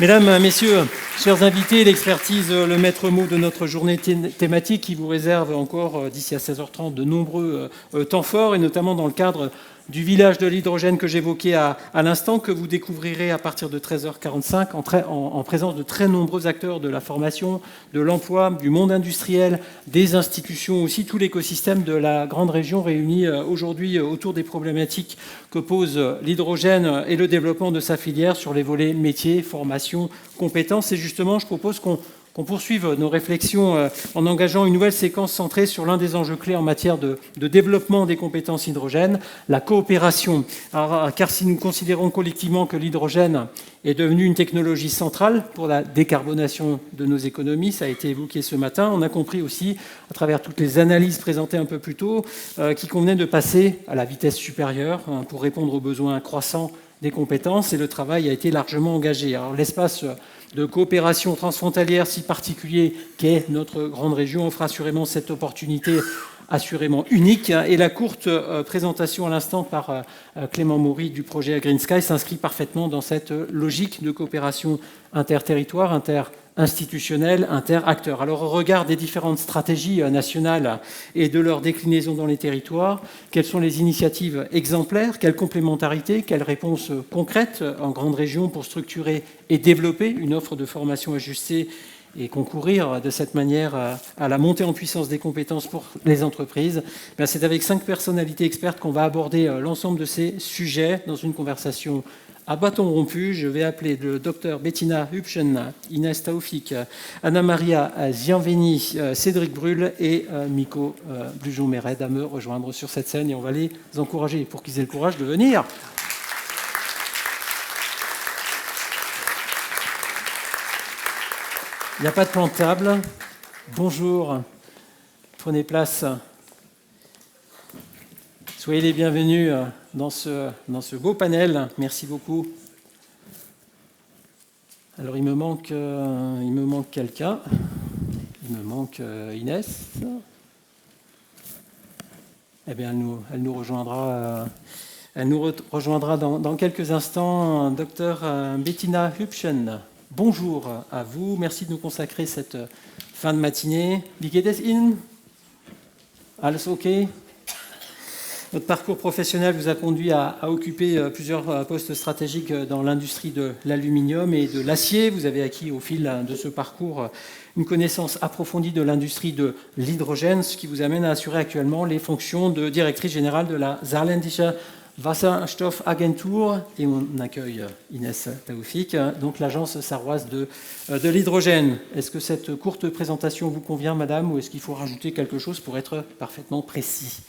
Mesdames, Messieurs, chers invités, l'expertise, le maître mot de notre journée thématique qui vous réserve encore d'ici à 16h30 de nombreux temps forts, et notamment dans le cadre du village de l'hydrogène que j'évoquais à l'instant, que vous découvrirez à partir de 13h45 en présence de très nombreux acteurs de la formation, de l'emploi, du monde industriel, des institutions aussi, tout l'écosystème de la grande région réunie aujourd'hui autour des problématiques que pose l'hydrogène et le développement de sa filière sur les volets métiers, formation, compétences. Et justement, je propose qu'on poursuive nos réflexions en engageant une nouvelle séquence centrée sur l'un des enjeux clés en matière de développement des compétences hydrogènes, la coopération. Car si nous considérons collectivement que l'hydrogène est devenu une technologie centrale pour la décarbonation de nos économies, ça a été évoqué ce matin, on a compris aussi, à travers toutes les analyses présentées un peu plus tôt, qu'il convenait de passer à la vitesse supérieure pour répondre aux besoins croissants des compétences, et le travail a été largement engagé. Alors l'espace de coopération transfrontalière si particulier qu'est notre grande région offre assurément cette opportunité assurément unique, et la courte présentation à l'instant par Clément Maury du projet Green Sky s'inscrit parfaitement dans cette logique de coopération interterritoire, interinstitutionnelle, interacteurs. Alors au regard des différentes stratégies nationales et de leur déclinaison dans les territoires, quelles sont les initiatives exemplaires, quelle complémentarité, quelles réponses concrètes en grande région pour structurer et développer une offre de formation ajustée et concourir de cette manière à la montée en puissance des compétences pour les entreprises. C'est avec 5 personnalités expertes qu'on va aborder l'ensemble de ces sujets dans une conversation à bâton rompu. Je vais appeler le docteur Bettina Hübchen, Inès Taoufik, Anna-Maria Zianveni, Cédric Brull et Miko Blujon-Méred à me rejoindre sur cette scène, et on va les encourager pour qu'ils aient le courage de venir. Il n'y a pas de plan de table. Bonjour, prenez place. Soyez les bienvenus dans ce beau panel. Merci beaucoup. Alors, il me manque quelqu'un. Il me manque Inès. Eh bien, elle nous rejoindra dans quelques instants. Docteur Bettina Hübchen. Bonjour à vous, merci de nous consacrer cette fin de matinée. Wie geht es Ihnen? Alles okay? Votre parcours professionnel vous a conduit à occuper plusieurs postes stratégiques dans l'industrie de l'aluminium et de l'acier. Vous avez acquis au fil de ce parcours une connaissance approfondie de l'industrie de l'hydrogène, ce qui vous amène à assurer actuellement les fonctions de directrice générale de la Saarländische Wasserstoffagentur, et on accueille Inès Taoufik, donc l'agence sarroise de l'hydrogène. Est-ce que cette courte présentation vous convient, madame, ou est-ce qu'il faut rajouter quelque chose pour être parfaitement précis ?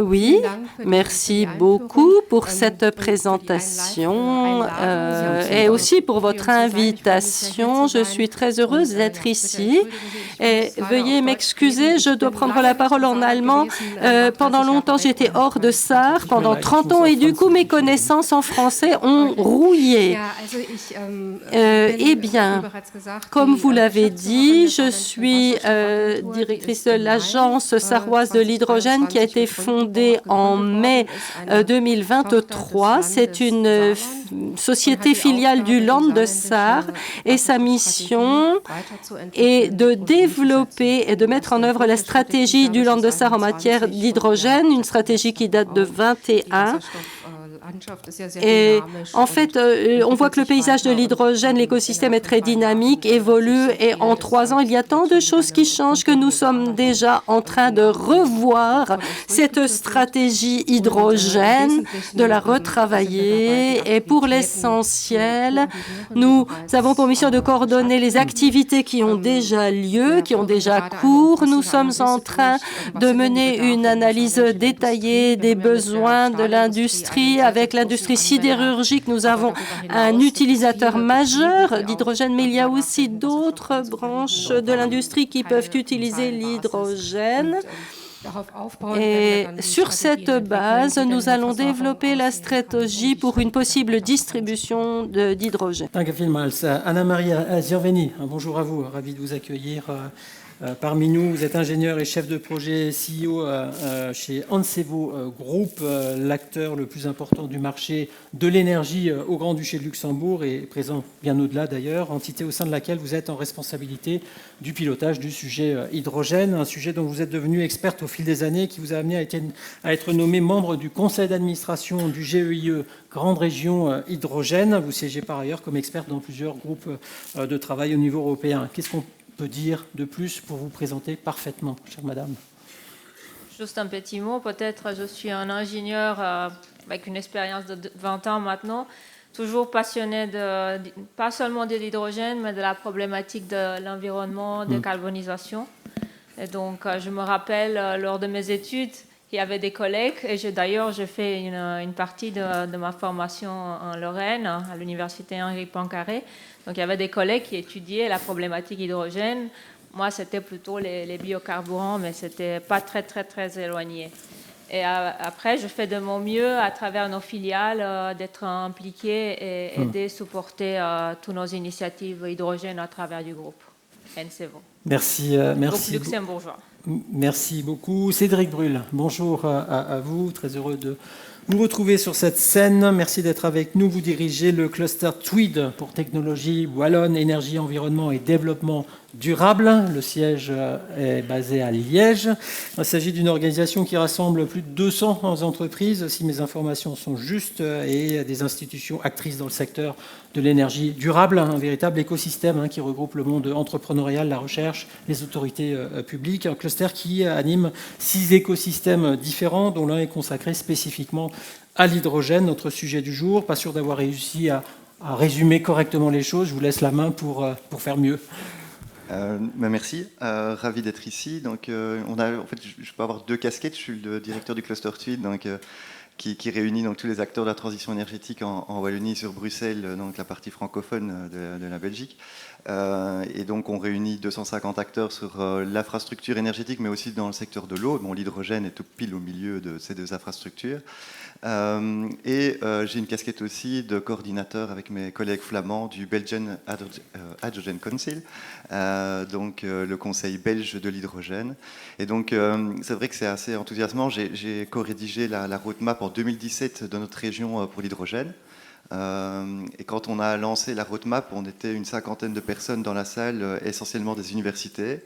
Oui, merci beaucoup pour cette présentation et aussi pour votre invitation. Je suis très heureuse d'être ici et veuillez m'excuser, je dois prendre la parole en allemand. Pendant longtemps, j'étais hors de Sarre, pendant 30 ans, et du coup, mes connaissances en français ont rouillé. Eh bien, comme vous l'avez dit, je suis directrice de l'agence sarroise de l'hydrogène qui a été fondée en mai 2023. C'est une société filiale du Land de Sarre et sa mission est de développer et de mettre en œuvre la stratégie du Land de Sarre en matière d'hydrogène, une stratégie qui date de 2021. Et en fait, on voit que le paysage de l'hydrogène, l'écosystème est très dynamique, évolue, et en 3 ans, il y a tant de choses qui changent que nous sommes déjà en train de revoir cette stratégie hydrogène, de la retravailler. Et pour l'essentiel, nous avons pour mission de coordonner les activités qui ont déjà lieu, qui ont déjà cours. Nous sommes en train de mener une analyse détaillée des besoins de l'industrie. Avec l'industrie sidérurgique, nous avons un utilisateur majeur d'hydrogène, mais il y a aussi d'autres branches de l'industrie qui peuvent utiliser l'hydrogène. Et sur cette base, nous allons développer la stratégie pour une possible distribution d'hydrogène. Danke vielmals. Anna-Maria Zirveni, bonjour à vous, ravi de vous accueillir parmi nous. Vous êtes ingénieur et chef de projet CEO chez Ansevo Group, l'acteur le plus important du marché de l'énergie au Grand-Duché de Luxembourg et présent bien au-delà d'ailleurs, entité au sein de laquelle vous êtes en responsabilité du pilotage du sujet hydrogène, un sujet dont vous êtes devenu experte au fil des années, qui vous a amené à être nommé membre du conseil d'administration du GEIE Grande Région Hydrogène. Vous siégez par ailleurs comme experte dans plusieurs groupes de travail au niveau européen. Qu'est-ce qu'on peut dire de plus pour vous présenter parfaitement, chère madame? Juste un petit mot, peut-être je suis un ingénieur avec une expérience de 20 ans maintenant, toujours passionné pas seulement de l'hydrogène, mais de la problématique de l'environnement, de carbonisation. Et donc, je me rappelle, lors de mes études, il y avait des collègues, et d'ailleurs, j'ai fait une partie de ma formation en Lorraine, à l'université Henri Poincaré. Donc, il y avait des collègues qui étudiaient la problématique hydrogène. Moi, c'était plutôt les biocarburants, mais ce n'était pas très éloigné. Et après, je fais de mon mieux, à travers nos filiales, d'être impliqué et aider, supporter toutes nos initiatives hydrogène à travers du groupe Ansevo. Merci. Groupe luxembourgeois. Merci beaucoup. Cédric Brulle, bonjour à vous. Très heureux de vous retrouver sur cette scène. Merci d'être avec nous. Vous dirigez le cluster TWID pour technologie wallonne, énergie, environnement et développement durable. Le siège est basé à Liège. Il s'agit d'une organisation qui rassemble plus de 200 entreprises, si mes informations sont justes, et des institutions actrices dans le secteur de l'énergie durable, un véritable écosystème qui regroupe le monde entrepreneurial, la recherche, les autorités publiques. Un cluster qui anime 6 écosystèmes différents, dont l'un est consacré spécifiquement à l'hydrogène, notre sujet du jour. Pas sûr d'avoir réussi à résumer correctement les choses. Je vous laisse la main pour faire mieux. Merci, ravi d'être ici. Donc, en fait, je peux avoir 2 casquettes. Je suis le directeur du cluster TWID, donc, qui réunit donc tous les acteurs de la transition énergétique en Wallonie sur Bruxelles, donc la partie francophone de la Belgique. Et donc on réunit 250 acteurs sur l'infrastructure énergétique, mais aussi dans le secteur de l'eau. Bon, l'hydrogène est tout pile au milieu de ces 2 infrastructures. J'ai une casquette aussi de coordinateur avec mes collègues flamands du Belgian Hydrogen Council, donc le conseil belge de l'hydrogène. Et donc c'est vrai que c'est assez enthousiasmant. J'ai co-rédigé la roadmap en 2017 de notre région pour l'hydrogène. Et quand on a lancé la roadmap, on était une 50aine de personnes dans la salle, essentiellement des universités.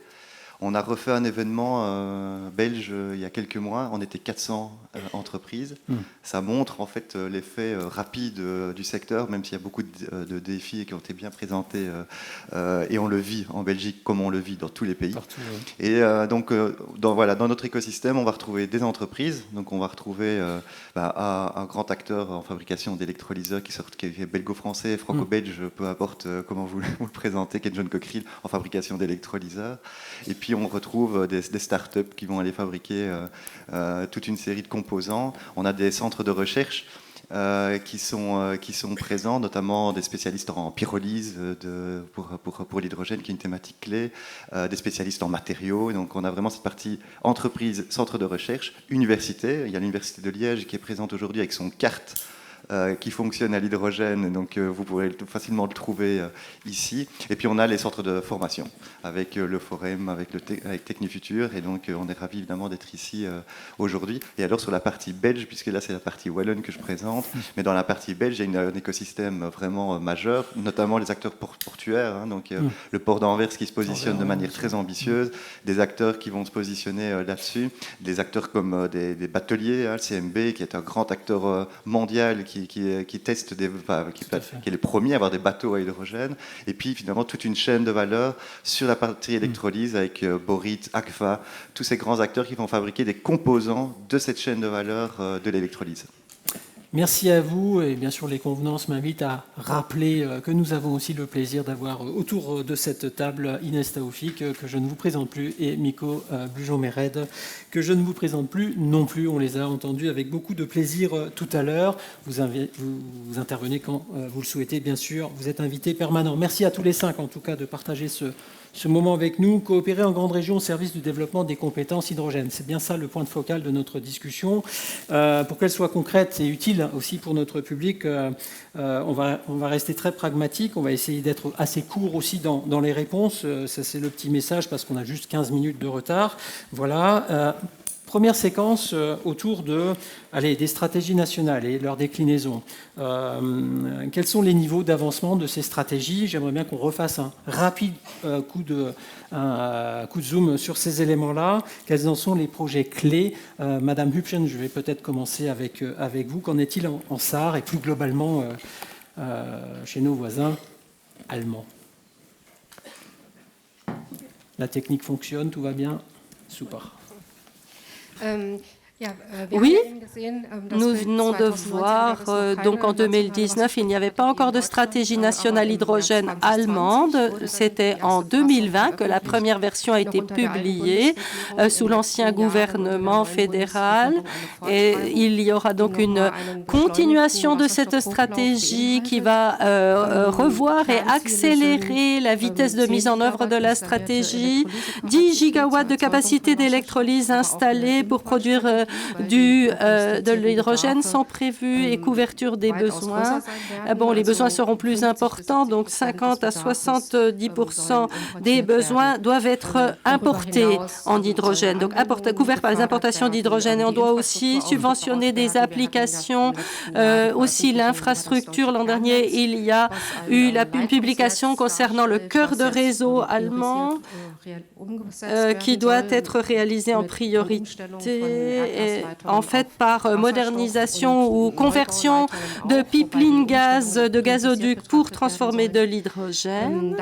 On a refait un événement belge il y a quelques mois, on était 400 entreprises. Ça montre en fait l'effet rapide du secteur, même s'il y a beaucoup de défis qui ont été bien présentés. Et on le vit en Belgique comme on le vit dans tous les pays. Partout, oui. Et donc dans notre écosystème, on va retrouver des entreprises. Donc on va retrouver un grand acteur en fabrication d'électrolyseurs qui est belgo-français, franco-belge, peu importe comment vous le présentez, qui est John Cockerill en fabrication d'électrolyseurs. Et puis on retrouve des startups qui vont aller fabriquer toute une série de composants. On a des centres de recherche qui sont présents, notamment des spécialistes en pyrolyse pour l'hydrogène, qui est une thématique clé, des spécialistes en matériaux. Donc on a vraiment cette partie entreprise, centre de recherche, université. Il y a l'université de Liège qui est présente aujourd'hui avec son carte qui fonctionne à l'hydrogène, donc vous pourrez facilement le trouver ici. Et puis on a les centres de formation avec le Forum, avec Technifutur, et donc on est ravis évidemment d'être ici aujourd'hui. Et alors sur la partie belge, puisque là c'est la partie wallonne que je présente, mais dans la partie belge il y a un écosystème vraiment majeur, notamment les acteurs portuaires, donc le port d'Anvers qui se positionne de manière très ambitieuse, des acteurs qui vont se positionner là-dessus, des acteurs comme des bateliers, le CMB qui est un grand acteur mondial qui teste qui est le premier à avoir des bateaux à hydrogène, et puis finalement toute une chaîne de valeur sur la partie électrolyse avec Borit, Agfa, tous ces grands acteurs qui vont fabriquer des composants de cette chaîne de valeur de l'électrolyse. Merci à vous, et bien sûr les convenances m'invitent à rappeler que nous avons aussi le plaisir d'avoir autour de cette table Inès Taoufik, que je ne vous présente plus, et Miko Bujon-Mered, que je ne vous présente plus non plus. On les a entendus avec beaucoup de plaisir tout à l'heure. Vous intervenez quand vous le souhaitez, bien sûr. Vous êtes invité permanent. Merci à tous les 5 en tout cas de partager ce ce moment avec nous, coopérer en grande région au service du développement des compétences hydrogène. C'est bien ça le point de focal de notre discussion. Pour qu'elle soit concrète et utile aussi pour notre public, on va rester très pragmatique, on va essayer d'être assez court aussi dans les réponses. Ça, c'est le petit message parce qu'on a juste 15 minutes de retard. Voilà. Première séquence autour des stratégies nationales et leur déclinaison. Quels sont les niveaux d'avancement de ces stratégies? J'aimerais bien qu'on refasse un rapide coup de zoom sur ces éléments-là. Quels en sont les projets clés? Madame Hübchen, je vais peut-être commencer avec vous. Qu'en est-il en Sarre et plus globalement chez nos voisins allemands? La technique fonctionne, tout va bien? Super. Oui, nous venons de voir, donc en 2019, il n'y avait pas encore de stratégie nationale hydrogène allemande. C'était en 2020 que la première version a été publiée sous l'ancien gouvernement fédéral. Et il y aura donc une continuation de cette stratégie qui va revoir et accélérer la vitesse de mise en œuvre de la stratégie. 10 gigawatts de capacité d'électrolyse installée pour produire de l'hydrogène sont prévus et couverture des besoins. Bon, les besoins seront plus importants, donc 50 à 70% des besoins doivent être importés en hydrogène, donc couverts par les importations d'hydrogène. Et on doit aussi subventionner des applications, aussi l'infrastructure. L'an dernier, il y a eu une publication concernant le cœur de réseau allemand qui doit être réalisé en priorité. En fait, par modernisation ou conversion de pipeline de gazoduc pour transformer de l'hydrogène.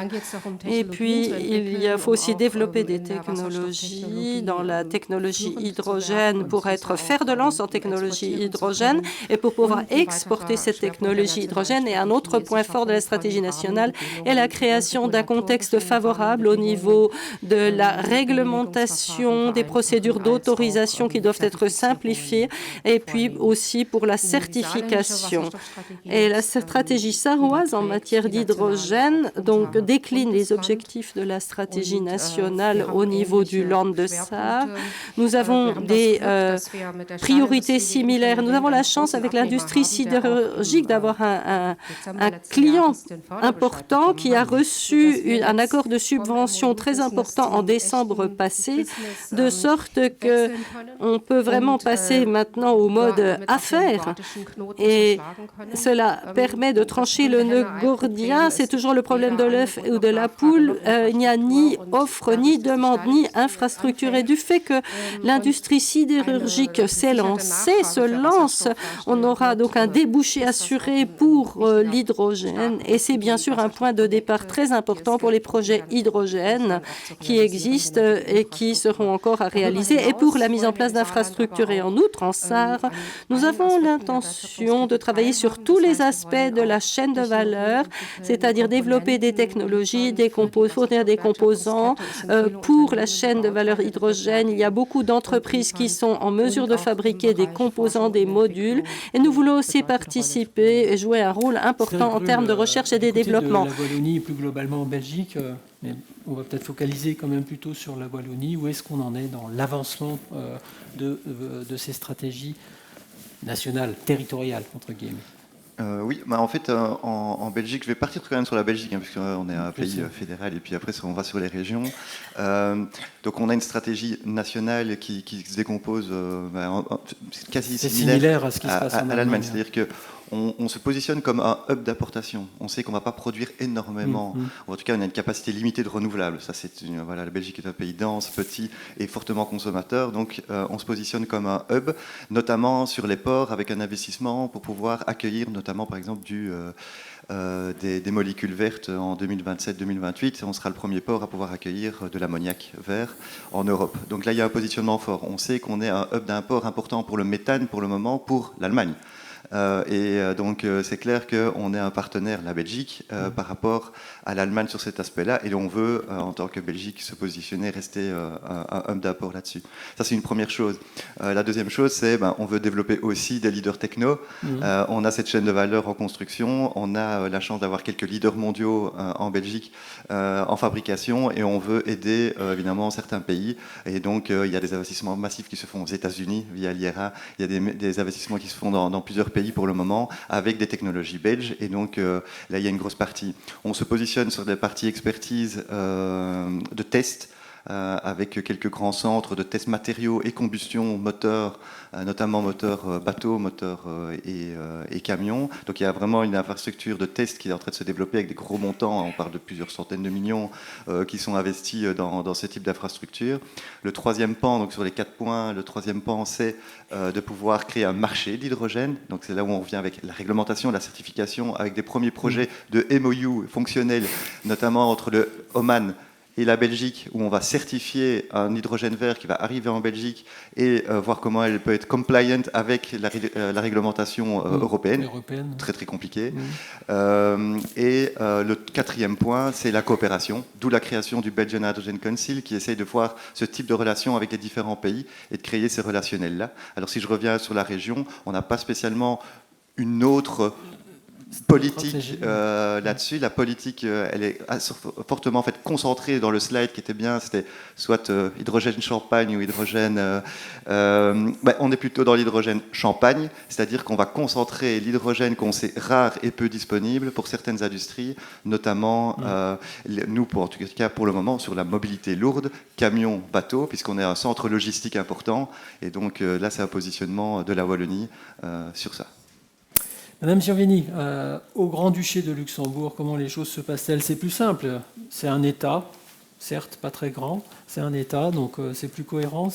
Et puis, il faut aussi développer des technologies dans la technologie hydrogène pour être fer de lance en technologie hydrogène et pour pouvoir exporter cette technologie hydrogène. Et un autre point fort de la stratégie nationale est la création d'un contexte favorable au niveau de la réglementation, des procédures d'autorisation qui doivent être simplifiées et puis aussi pour la certification. Et la stratégie sarroise en matière d'hydrogène donc décline les objectifs de la stratégie nationale au niveau du Land de Sarre. Nous avons des priorités similaires. Nous avons la chance avec l'industrie sidérurgique d'avoir un client important qui a reçu un accord de subvention très important en décembre passé, de sorte qu'on peut vraiment passer maintenant au mode affaires. Et cela permet de trancher le nœud gordien. C'est toujours le problème de l'œuf ou de la poule. Il n'y a ni offre, ni demande, ni infrastructure. Et du fait que l'industrie sidérurgique s'est lancée, se lance, on aura donc un débouché assuré pour l'hydrogène. Et c'est bien sûr un point de départ très important pour les projets hydrogène qui existent et qui seront encore à réaliser et pour la mise en place d'infrastructures. Et en outre, en Sarre, nous avons l'intention de travailler sur tous les aspects de la chaîne de valeur, c'est-à-dire développer des technologies, fournir des composants pour la chaîne de valeur hydrogène. Il y a beaucoup d'entreprises qui sont en mesure de fabriquer des composants, des modules, et nous voulons aussi participer et jouer un rôle important en termes de recherche et de développement. La Wallonie et plus globalement en Belgique, mais on va peut-être focaliser quand même plutôt sur la Wallonie. Où est-ce qu'on en est dans l'avancement de ces stratégies nationales, territoriales, entre guillemets? Oui, en fait, en Belgique, je vais partir quand même sur la Belgique, puisqu'on est un pays fédéral, et puis après, on va sur les régions. Donc, on a une stratégie nationale qui se décompose quasi similaire à ce qui se passe en l'Allemagne. C'est-à-dire que on se positionne comme un hub d'importation. On sait qu'on ne va pas produire énormément. En tout cas, on a une capacité limitée de renouvelables. Ça, la Belgique est un pays dense, petit et fortement consommateur. Donc, on se positionne comme un hub, notamment sur les ports, avec un investissement pour pouvoir accueillir, notamment, par exemple, des molécules vertes en 2027-2028. On sera le premier port à pouvoir accueillir de l'ammoniac vert en Europe. Donc là, il y a un positionnement fort. On sait qu'on est un hub d'import important pour le méthane, pour le moment, pour l'Allemagne. Donc c'est clair qu'on est un partenaire, la Belgique, par rapport à l'Allemagne sur cet aspect-là, et on veut, en tant que Belgique, se positionner, rester un hub d'apport là-dessus. Ça, c'est une première chose. La deuxième chose, c'est on veut développer aussi des leaders techno. On a cette chaîne de valeur en construction, on a la chance d'avoir quelques leaders mondiaux en Belgique en fabrication, et on veut aider évidemment certains pays. Et donc, il y a des investissements massifs qui se font aux États-Unis via l'IRA. Il y a des investissements qui se font dans plusieurs pays pour le moment, avec des technologies belges. Et donc, là, il y a une grosse partie. On se positionne sur des parties expertise de tests, avec quelques grands centres de tests matériaux et combustion moteur, notamment moteur bateau, moteur et camion. Donc il y a vraiment une infrastructure de tests qui est en train de se développer avec des gros montants, on parle de plusieurs centaines de millions qui sont investis dans ce type d'infrastructure. Le troisième pan, donc sur les 4 points, le troisième pan, c'est de pouvoir créer un marché d'hydrogène. Donc c'est là où on revient avec la réglementation, la certification, avec des premiers projets de MOU fonctionnels, notamment entre le Oman et la Belgique, où on va certifier un hydrogène vert qui va arriver en Belgique et voir comment elle peut être compliant avec la réglementation européenne. Très très compliqué. Le quatrième point, c'est la coopération, d'où la création du Belgian Hydrogen Council, qui essaye de voir ce type de relation avec les différents pays et de créer ces relationnels-là. Alors si je reviens sur la région, on n'a pas spécialement une autre politique là-dessus. La politique, elle est fortement en fait concentrée dans le slide qui était bien. C'était soit hydrogène champagne ou hydrogène. On est plutôt dans l'hydrogène champagne, c'est-à-dire qu'on va concentrer l'hydrogène qu'on sait rare et peu disponible pour certaines industries, notamment nous, en tout cas pour le moment, sur la mobilité lourde, camion, bateau, puisqu'on est un centre logistique important. Et donc là, c'est un positionnement de la Wallonie sur ça. Madame Giovini, au Grand-Duché de Luxembourg, comment les choses se passent-elles? C'est plus simple. C'est un État, certes pas très grand, c'est un État, donc c'est plus cohérent.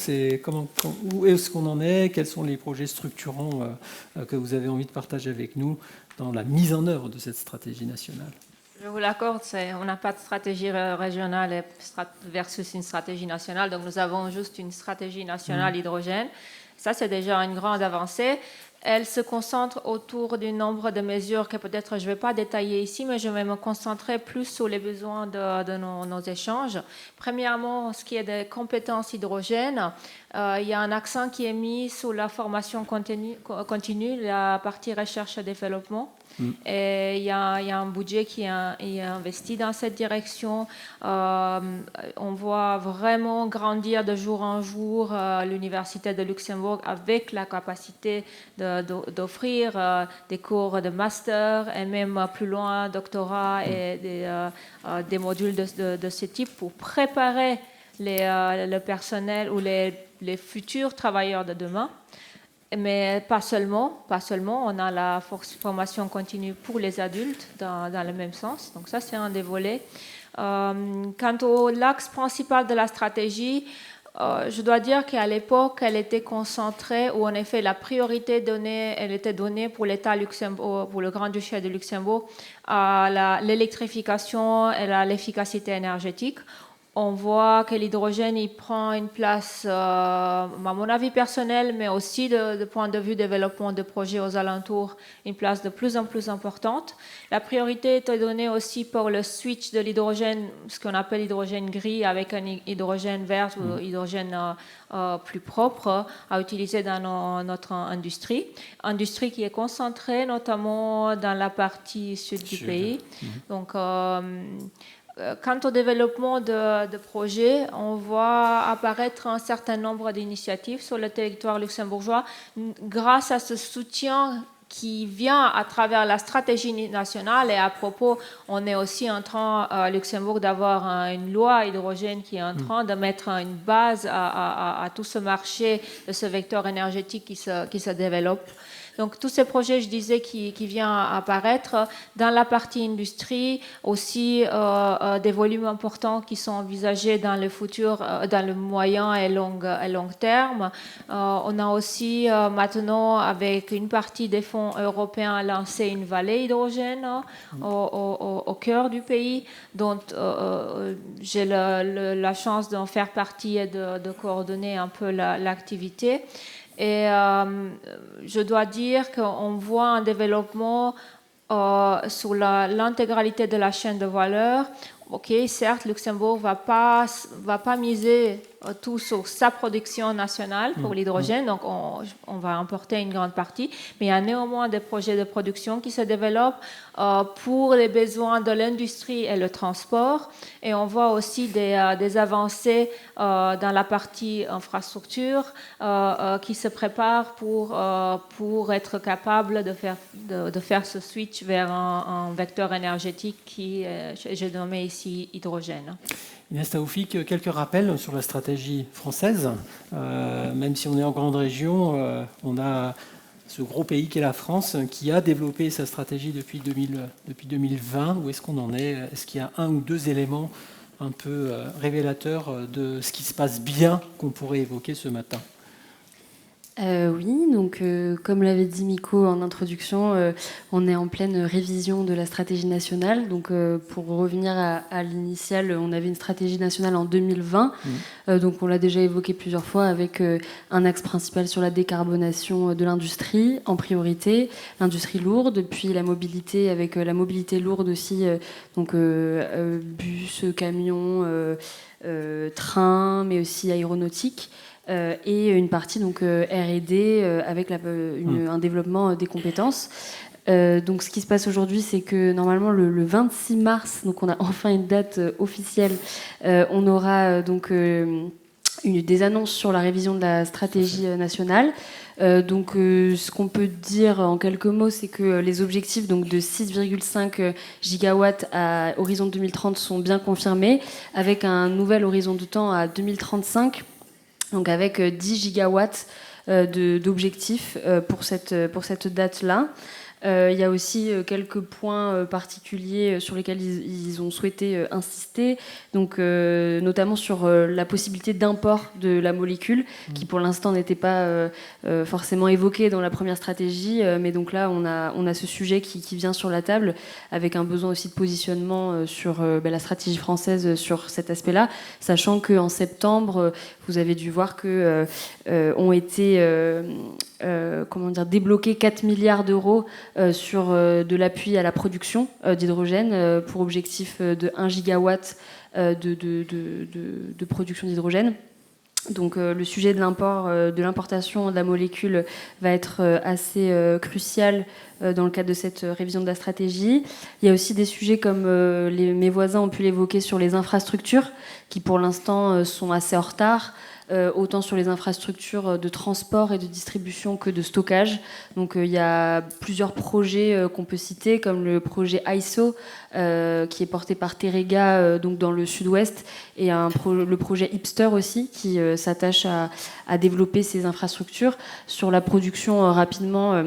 Où est-ce qu'on en est? Quels sont les projets structurants que vous avez envie de partager avec nous dans la mise en œuvre de cette stratégie nationale? Je vous l'accorde, on n'a pas de stratégie régionale versus une stratégie nationale, donc nous avons juste une stratégie nationale hydrogène. Ça, c'est déjà une grande avancée. Elle se concentre autour du nombre de mesures que peut-être je ne vais pas détailler ici, mais je vais me concentrer plus sur les besoins de nos échanges. Premièrement, ce qui est des compétences hydrogènes, il y a un accent qui est mis sur la formation continue, la partie recherche et développement. Et il y a un budget qui est investi dans cette direction. On voit vraiment grandir de jour en jour l'Université de Luxembourg avec la capacité d'offrir des cours de master et même plus loin, doctorat et des modules de ce type pour préparer le personnel ou les futurs travailleurs de demain. Mais pas seulement, on a la formation continue pour les adultes dans le même sens. Donc ça, c'est un des volets. Quant au l'axe principal de la stratégie, je dois dire qu'à l'époque, elle était concentrée, ou en effet, la priorité elle était donnée pour l'État Luxembourg, pour le Grand-Duché de Luxembourg, à l'électrification et à l'efficacité énergétique. On voit que l'hydrogène il prend une place, à mon avis personnel, mais aussi de point de vue développement de projets aux alentours, une place de plus en plus importante. La priorité est donnée aussi pour le switch de l'hydrogène, ce qu'on appelle l'hydrogène gris, avec un hydrogène vert ou hydrogène plus propre à utiliser dans notre industrie. Industrie qui est concentrée notamment dans la partie sud du pays. Donc, quant au développement de projets, on voit apparaître un certain nombre d'initiatives sur le territoire luxembourgeois grâce à ce soutien qui vient à travers la stratégie nationale. Et à propos, on est aussi en train, à Luxembourg, d'avoir une loi hydrogène qui est en train de mettre une base à tout ce marché de ce vecteur énergétique qui se développe. Donc tous ces projets, je disais, qui viennent apparaître dans la partie industrie, aussi des volumes importants qui sont envisagés dans le futur, dans le moyen et long terme. On a aussi maintenant, avec une partie des fonds européens, lancé une vallée hydrogène au cœur du pays, dont j'ai la chance d'en faire partie et de coordonner un peu l'activité. Et je dois dire qu'on voit un développement sur l'intégralité de la chaîne de valeur. Ok, certes, Luxembourg va pas miser tout sur sa production nationale pour l'hydrogène, donc on va importer une grande partie, mais il y a néanmoins des projets de production qui se développent pour les besoins de l'industrie et le transport, et on voit aussi des avancées dans la partie infrastructure qui se préparent pour être capable de faire ce switch vers un vecteur énergétique qui, j'ai nommé ici, hydrogène. Inès Taoufik, quelques rappels sur la stratégie française. Même si on est en grande région, on a ce gros pays qu'est la France qui a développé sa stratégie depuis 2020. Où est-ce qu'on en est? Est-ce qu'il y a un ou deux éléments un peu révélateurs de ce qui se passe bien qu'on pourrait évoquer ce matin? Oui, donc comme l'avait dit Miko en introduction, on est en pleine révision de la stratégie nationale. Donc pour revenir à l'initiale, on avait une stratégie nationale en 2020. Donc on l'a déjà évoqué plusieurs fois avec un axe principal sur la décarbonation de l'industrie en priorité, l'industrie lourde, puis la mobilité avec la mobilité lourde aussi, donc bus, camions, trains, mais aussi aéronautique. Et une partie donc R&D avec un développement des compétences. Donc ce qui se passe aujourd'hui, c'est que normalement le 26 mars, donc on a enfin une date officielle, on aura donc des annonces sur la révision de la stratégie nationale. Donc ce qu'on peut dire en quelques mots, c'est que les objectifs donc, de 6,5 gigawatts à horizon 2030 sont bien confirmés, avec un nouvel horizon de temps à 2035. Donc avec 10 gigawatts d'objectifs pour cette date-là. Il y a aussi quelques points particuliers sur lesquels ils ont souhaité insister, donc notamment sur la possibilité d'import de la molécule, qui pour l'instant n'était pas forcément évoquée dans la première stratégie, mais donc là on a ce sujet qui vient sur la table, avec un besoin aussi de positionnement sur la stratégie française sur cet aspect-là, sachant qu'en septembre, vous avez dû voir que ont été débloqués 4 milliards d'euros sur de l'appui à la production d'hydrogène pour objectif de 1 gigawatt de production d'hydrogène. Donc le sujet de l'importation de la molécule va être assez crucial dans le cadre de cette révision de la stratégie. Il y a aussi des sujets comme mes voisins ont pu l'évoquer sur les infrastructures, qui pour l'instant sont assez en retard. Autant sur les infrastructures de transport et de distribution que de stockage. Donc il y a plusieurs projets qu'on peut citer, comme le projet ISO, qui est porté par Terega, donc dans le sud-ouest, et le projet Hipster aussi, qui s'attache à développer ces infrastructures. Sur la production, rapidement,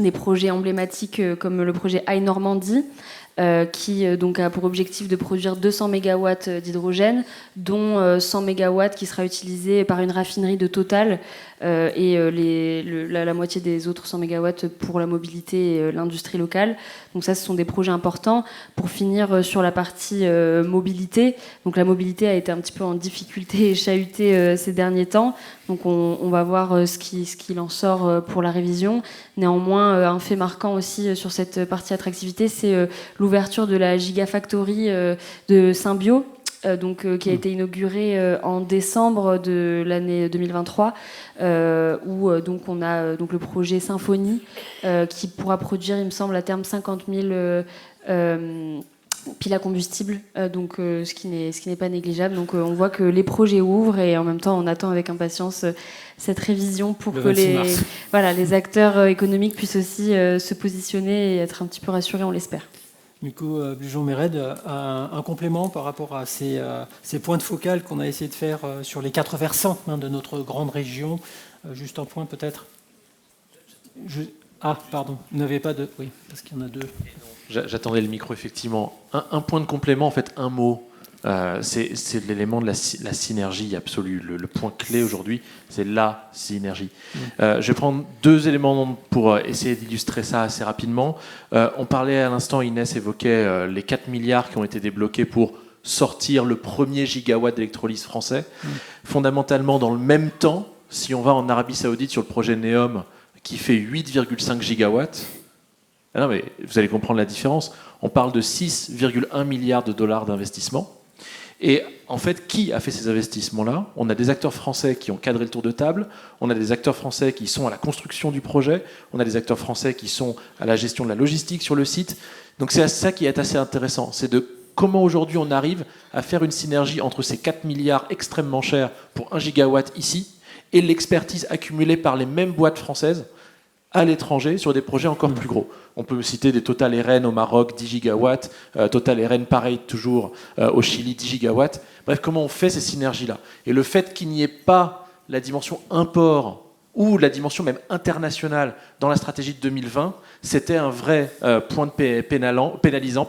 des projets emblématiques comme le projet Normandie, qui donc a pour objectif de produire 200 MW d'hydrogène, dont 100 MW qui sera utilisé par une raffinerie de Total, et la moitié des autres 100 MW pour la mobilité et l'industrie locale. Donc ça, ce sont des projets importants. Pour finir sur la partie mobilité, donc la mobilité a été un petit peu en difficulté et chahutée ces derniers temps. Donc on va voir ce qu'il en sort pour la révision. Néanmoins, un fait marquant aussi sur cette partie attractivité, c'est l'ouverture de la Gigafactory de Symbio, qui a été inaugurée en décembre de l'année 2023, où donc on a donc le projet Symphonie qui pourra produire, il me semble, à terme 50 000 piles à combustible, ce qui n'est pas négligeable. Donc on voit que les projets ouvrent, et en même temps on attend avec impatience cette révision pour que les acteurs économiques puissent aussi se positionner et être un petit peu rassurés, on l'espère. Miko Bujon-Mered, un complément par rapport à ces points de focale qu'on a essayé de faire sur les 4 versants de notre grande région. Juste un point peut-être. Ah, pardon, vous n'avez pas de... Oui, parce qu'il y en a 2. J'attendais le micro, effectivement. Un point de complément, en fait, un mot. C'est l'élément de la synergie absolue. Le point clé aujourd'hui, c'est la synergie. Je vais prendre 2 éléments pour essayer d'illustrer ça assez rapidement. On parlait à l'instant, Inès évoquait les 4 milliards qui ont été débloqués pour sortir le premier gigawatt d'électrolyse français. Fondamentalement, dans le même temps, si on va en Arabie Saoudite sur le projet NEOM qui fait 8,5 gigawatts, non mais vous allez comprendre la différence, on parle de 6,1 milliards de dollars d'investissement. Et en fait, qui a fait ces investissements-là? On a des acteurs français qui ont cadré le tour de table, on a des acteurs français qui sont à la construction du projet, on a des acteurs français qui sont à la gestion de la logistique sur le site. Donc c'est ça qui est assez intéressant, c'est de comment aujourd'hui on arrive à faire une synergie entre ces 4 milliards extrêmement chers pour 1 gigawatt ici et l'expertise accumulée par les mêmes boîtes françaises à l'étranger sur des projets encore plus gros. On peut citer des Total Eren au Maroc, 10 gigawatts, Total Eren pareil toujours au Chili, 10 gigawatts. Bref, comment on fait ces synergies-là? Et le fait qu'il n'y ait pas la dimension import ou la dimension même internationale dans la stratégie de 2020, c'était un vrai point de pénalisant.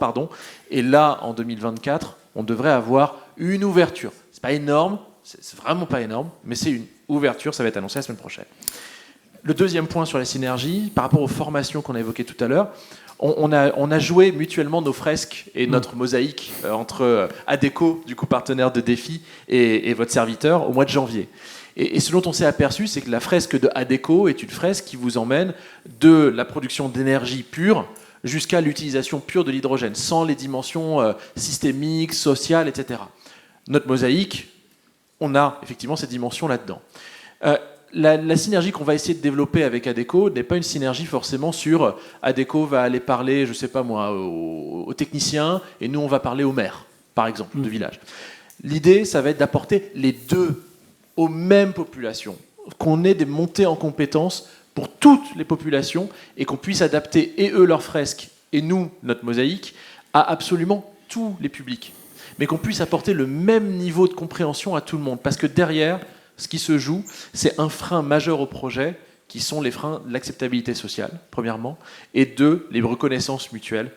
Et là, en 2024, on devrait avoir une ouverture. C'est pas énorme, c'est vraiment pas énorme, mais c'est une ouverture, ça va être annoncé la semaine prochaine. Le deuxième point sur la synergie, par rapport aux formations qu'on a évoquées tout à l'heure, on a joué mutuellement nos fresques et notre mosaïque entre ADECO, du coup partenaire de Défi, et votre serviteur au mois de janvier. Et ce dont on s'est aperçu, c'est que la fresque de ADECO est une fresque qui vous emmène de la production d'énergie pure jusqu'à l'utilisation pure de l'hydrogène, sans les dimensions systémiques, sociales, etc. Notre mosaïque, on a effectivement ces dimensions là-dedans. La synergie qu'on va essayer de développer avec ADECO n'est pas une synergie forcément sur ADECO va aller parler, je sais pas moi, aux techniciens et nous on va parler aux maires, par exemple, de village. L'idée, ça va être d'apporter les deux aux mêmes populations, qu'on ait des montées en compétences pour toutes les populations et qu'on puisse adapter et eux leurs fresques et nous notre mosaïque à absolument tous les publics, mais qu'on puisse apporter le même niveau de compréhension à tout le monde, parce que derrière, ce qui se joue, c'est un frein majeur au projet, qui sont les freins de l'acceptabilité sociale, premièrement, et deux, les reconnaissances mutuelles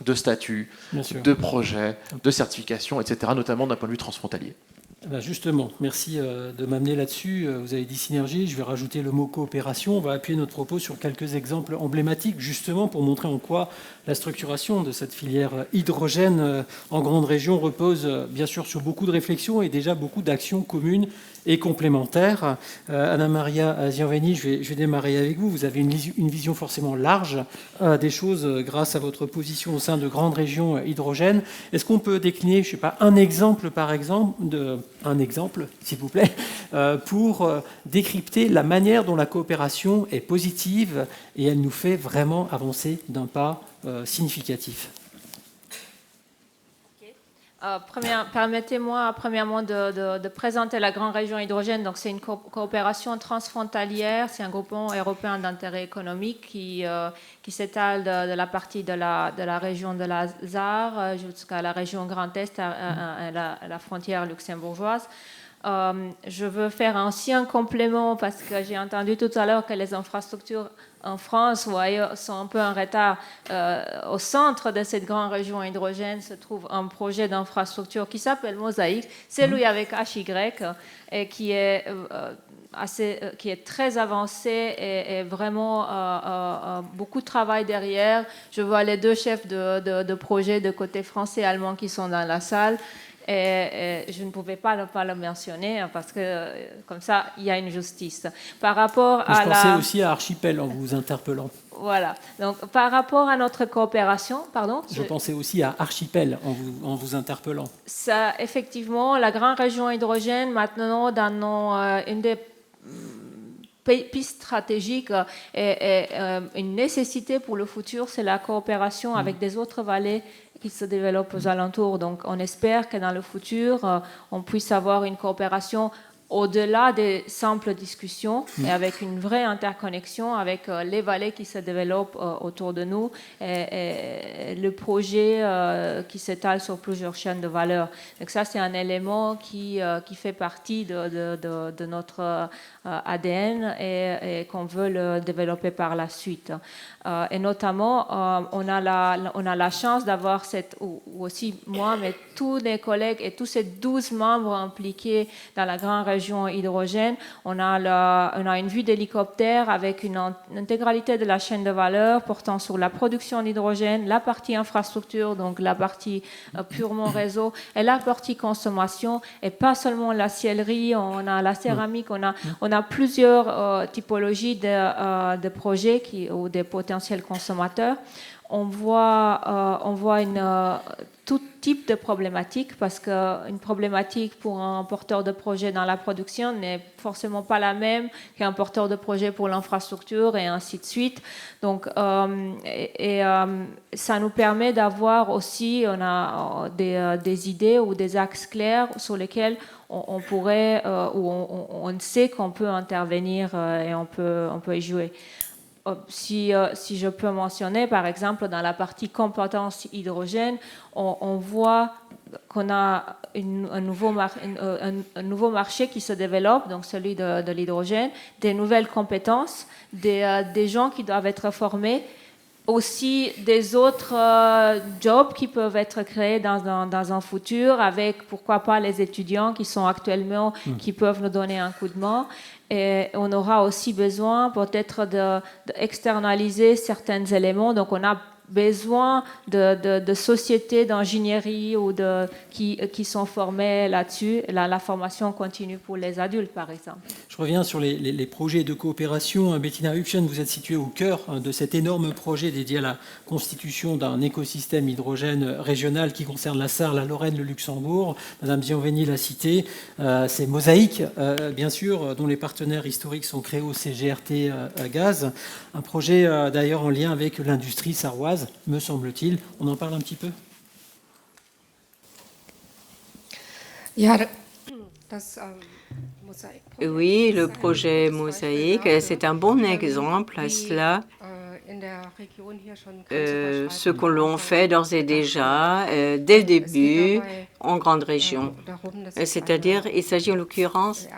de statut, de projet, de certification, etc., notamment d'un point de vue transfrontalier. Ben justement, merci de m'amener là-dessus. Vous avez dit synergie, je vais rajouter le mot coopération. On va appuyer notre propos sur quelques exemples emblématiques, justement pour montrer en quoi la structuration de cette filière hydrogène en grande région repose bien sûr sur beaucoup de réflexions et déjà beaucoup d'actions communes et complémentaires. Anna Maria Giovanni, je vais démarrer avec vous. Vous avez une vision forcément large des choses grâce à votre position au sein de grandes régions hydrogène. Est-ce qu'on peut décliner, je sais pas, un exemple, s'il vous plaît, pour décrypter la manière dont la coopération est positive et elle nous fait vraiment avancer d'un pas significatif? Permettez-moi premièrement de présenter la grande région hydrogène. Donc, c'est une coopération transfrontalière, c'est un groupement européen d'intérêt économique qui s'étale de la partie de la région de la Sarre jusqu'à la région Grand Est, à la frontière luxembourgeoise. Je veux faire aussi un complément parce que j'ai entendu tout à l'heure que les infrastructures en France ou ailleurs sont un peu en retard. Au centre de cette grande région hydrogène se trouve un projet d'infrastructure qui s'appelle Mosaïque, celui avec HY, et qui est très avancé et vraiment beaucoup de travail derrière. Je vois les deux chefs de projet de côté français et allemand qui sont dans la salle. Et je ne pouvais pas ne pas le mentionner parce que comme ça, il y a une justice. Par rapport à je pensais aussi à Archipel en vous interpellant. Voilà. Donc, par rapport à notre coopération, pardon. Je pensais aussi à Archipel en vous interpellant. Ça, effectivement, la grande région hydrogène, maintenant, dans une des pistes stratégiques et une nécessité pour le futur, c'est la coopération avec des autres vallées qui se développent aux alentours. Donc, on espère que dans le futur, on puisse avoir une coopération au-delà des simples discussions et avec une vraie interconnexion avec les vallées qui se développent autour de nous et le projet qui s'étale sur plusieurs chaînes de valeur. Donc ça, c'est un élément qui fait partie de notre ADN et qu'on veut le développer par la suite. Et notamment, on a la chance d'avoir ou aussi moi, mais tous les collègues et tous ces 12 membres impliqués dans la grande région région hydrogène. On a une vue d'hélicoptère avec une intégralité de la chaîne de valeur portant sur la production d'hydrogène, la partie infrastructure, donc la partie purement réseau, et la partie consommation, et pas seulement la ciellerie, on a la céramique, on a plusieurs typologies de projets ou des potentiels consommateurs. On voit tout type de problématique, parce qu'une problématique pour un porteur de projet dans la production n'est forcément pas la même qu'un porteur de projet pour l'infrastructure, et ainsi de suite. Donc, ça nous permet d'avoir aussi des idées ou des axes clairs sur lesquels on pourrait, ou on sait qu'on peut intervenir et on peut y jouer. Si je peux mentionner, par exemple, dans la partie compétences hydrogène, on voit qu'on a un nouveau marché qui se développe, donc celui de l'hydrogène, des nouvelles compétences, des gens qui doivent être formés, aussi des autres jobs qui peuvent être créés dans un futur, avec pourquoi pas les étudiants qui sont actuellement, qui peuvent nous donner un coup de main. Et on aura aussi besoin peut-être d'externaliser certains éléments. Donc on a besoin de sociétés d'ingénierie ou qui sont formées là-dessus, la formation continue pour les adultes, par exemple. Je reviens sur les projets de coopération. Bettina Hübchen, vous êtes située au cœur de cet énorme projet dédié à la constitution d'un écosystème hydrogène régional qui concerne la Sarre, la Lorraine, le Luxembourg. Madame Giovanni l'a cité. C'est Mosaïque, bien sûr, dont les partenaires historiques sont Créo, CGRT, Gaz. Un projet d'ailleurs en lien avec l'industrie sarroise, me semble-t-il. On en parle un petit peu ? Oui, le projet Mosaïque, c'est un bon exemple à cela. Ce que l'on fait d'ores et déjà, dès le début, en grande région. C'est-à-dire, il s'agit en l'occurrence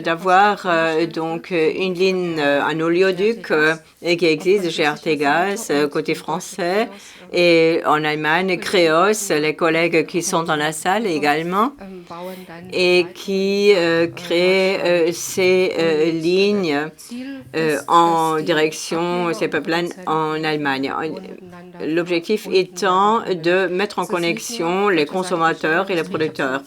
d'avoir donc une ligne, un oléoduc qui existe, GRT Gaz, côté français, et en Allemagne, Kreos, les collègues qui sont dans la salle également, et qui créent ces lignes en direction ces pipelines en Allemagne. L'objectif étant de mettre en connexion les consommateurs et les producteurs.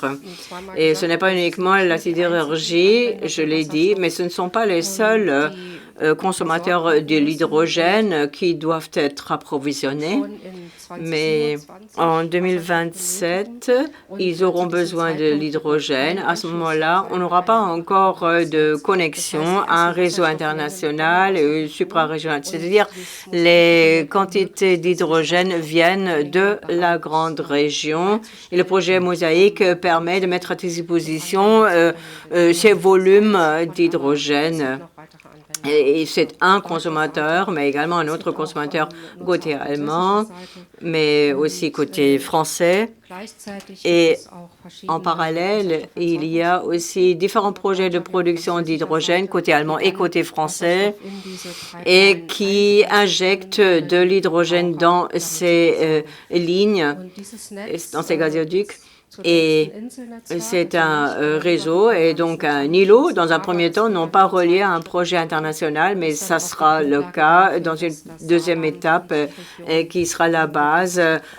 Et ce n'est pas uniquement la sidérurgie, je l'ai dit, mais ce ne sont pas les seuls consommateurs de l'hydrogène qui doivent être approvisionnés. Mais en 2027, ils auront besoin de l'hydrogène. À ce moment-là, on n'aura pas encore de connexion à un réseau international et suprarégional. C'est-à-dire, les quantités d'hydrogène viennent de la grande région. Et le projet Mosaïque permet de mettre à disposition ces volumes d'hydrogène. Et c'est un consommateur, mais également un autre consommateur côté allemand, mais aussi côté français. Et en parallèle, il y a aussi différents projets de production d'hydrogène côté allemand et côté français, et qui injectent de l'hydrogène dans ces lignes, dans ces gazoducs. Et c'est un réseau et donc un îlot, dans un premier temps, non pas relié à un projet international, mais ça sera le cas dans une deuxième étape qui sera la base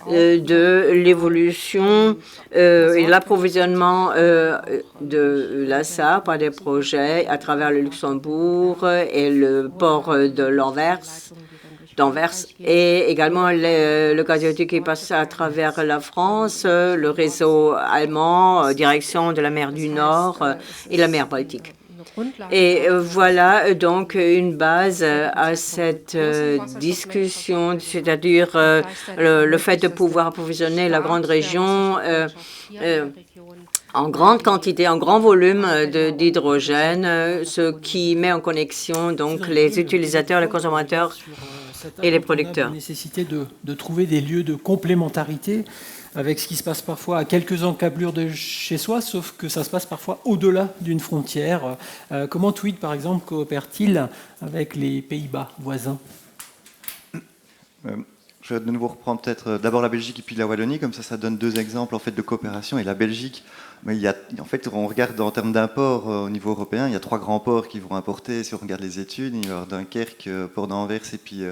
de l'évolution et l'approvisionnement de la Sarre par des projets à travers le Luxembourg et le port d'Anvers et également le gazoduc qui passe à travers la France, le réseau allemand, direction de la mer du Nord et la mer Baltique. Et voilà donc une base à cette discussion, c'est-à-dire le fait de pouvoir approvisionner la grande région en grande quantité, en grand volume d'hydrogène, ce qui met en connexion donc les utilisateurs, les consommateurs et les producteurs. La nécessité de trouver des lieux de complémentarité avec ce qui se passe parfois à quelques encablures de chez soi, sauf que ça se passe parfois au-delà d'une frontière. Comment Tweed, par exemple, coopère-t-il avec les Pays-Bas voisins ? Je vais de nouveau reprendre peut-être d'abord la Belgique et puis la Wallonie, comme ça donne deux exemples en fait de coopération. Et la Belgique, Mais en fait, on regarde en termes d'import au niveau européen, il y a 3 grands ports qui vont importer. Si on regarde les études, il y aura Dunkerque, Port d'Anvers et puis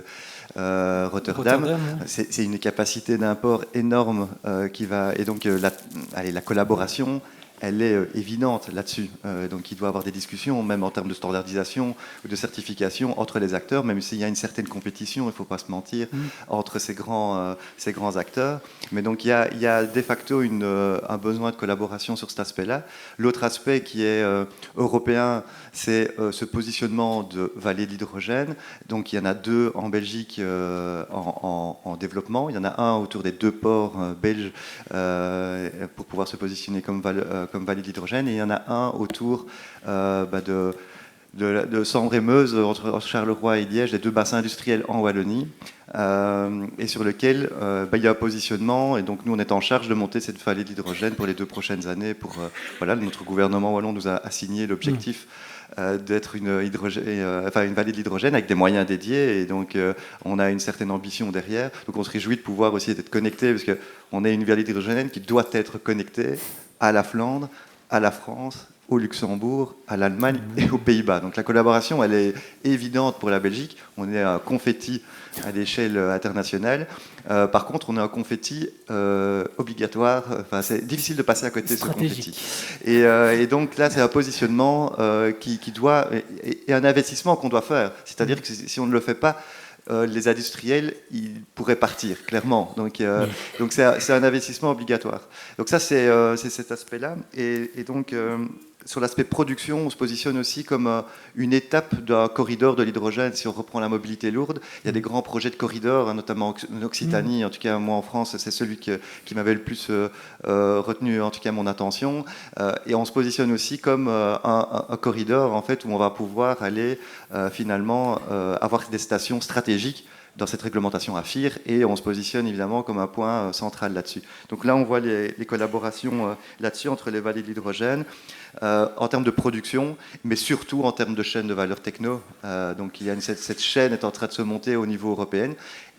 Rotterdam. Ouais. C'est une capacité d'import énorme qui va... Et donc, la collaboration, elle est évidente là-dessus. Donc il doit y avoir des discussions, même en termes de standardisation ou de certification entre les acteurs, même s'il y a une certaine compétition, il ne faut pas se mentir, entre ces grands acteurs. Mais donc il y a de facto un besoin de collaboration sur cet aspect-là. L'autre aspect qui est européen, c'est ce positionnement de vallée de l'hydrogène. Donc il y en a 2 en Belgique en développement. Il y en a un autour des 2 ports belges pour pouvoir se positionner comme vallée de l'hydrogène, et il y en a un autour de Sambre-et-Meuse, entre Charleroi et Liège, les 2 bassins industriels en Wallonie, et sur lequel il y a un positionnement, et donc nous on est en charge de monter cette vallée de l'hydrogène pour les 2 prochaines années. Notre gouvernement wallon nous a assigné l'objectif d'être une vallée de l'hydrogène avec des moyens dédiés, et donc on a une certaine ambition derrière. Donc on se réjouit de pouvoir aussi être connecté, parce qu'on est une vallée d'hydrogène qui doit être connectée à la Flandre, à la France, au Luxembourg, à l'Allemagne et aux Pays-Bas. Donc la collaboration, elle est évidente pour la Belgique. On est un confetti à l'échelle internationale. Par contre, on est un confetti obligatoire. Enfin, c'est difficile de passer à côté de ce confetti. Et donc là, c'est un positionnement qui doit... et un investissement qu'on doit faire. C'est-à-dire que si on ne le fait pas, les industriels, ils pourraient partir, clairement. Donc c'est un investissement obligatoire. Donc ça, c'est cet aspect-là. Et donc, sur l'aspect production, on se positionne aussi comme une étape d'un corridor de l'hydrogène. Si on reprend la mobilité lourde, il y a des grands projets de corridors, notamment en Occitanie. En tout cas, moi, en France, c'est celui qui m'avait le plus retenu, en tout cas, mon attention. Et on se positionne aussi comme un corridor, en fait, où on va pouvoir aller finalement avoir des stations stratégiques dans cette réglementation AFIR, et on se positionne évidemment comme un point central là-dessus. Donc là, on voit les collaborations là-dessus entre les vallées de l'hydrogène, en termes de production, mais surtout en termes de chaîne de valeur techno. Donc cette chaîne est en train de se monter au niveau européen.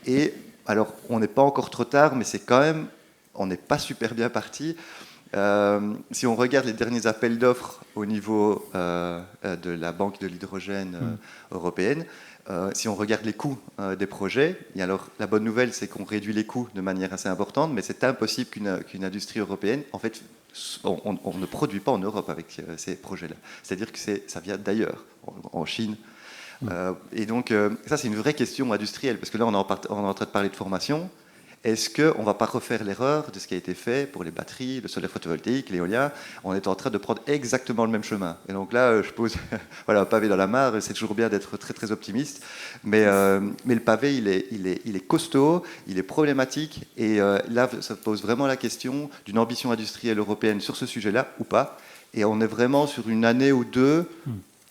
Et alors, on n'est pas encore trop tard, mais c'est quand même, on n'est pas super bien parti. Si on regarde les derniers appels d'offres au niveau de la Banque de l'hydrogène européenne, si on regarde les coûts des projets, et alors la bonne nouvelle, c'est qu'on réduit les coûts de manière assez importante, mais c'est impossible qu'une industrie européenne, en fait, on ne produit pas en Europe avec ces projets-là. C'est-à-dire que ça vient d'ailleurs, en Chine. Et donc, ça, c'est une vraie question industrielle, parce que là, on est en train de parler de formation. Est-ce qu'on ne va pas refaire l'erreur de ce qui a été fait pour les batteries, le solaire photovoltaïque, l'éolien? On est en train de prendre exactement le même chemin. Et donc là, je pose un pavé dans la mare. C'est toujours bien d'être très, très optimiste. Mais le pavé, il est costaud, il est problématique. Et là, ça pose vraiment la question d'une ambition industrielle européenne sur ce sujet-là ou pas. Et on est vraiment sur une année ou 2...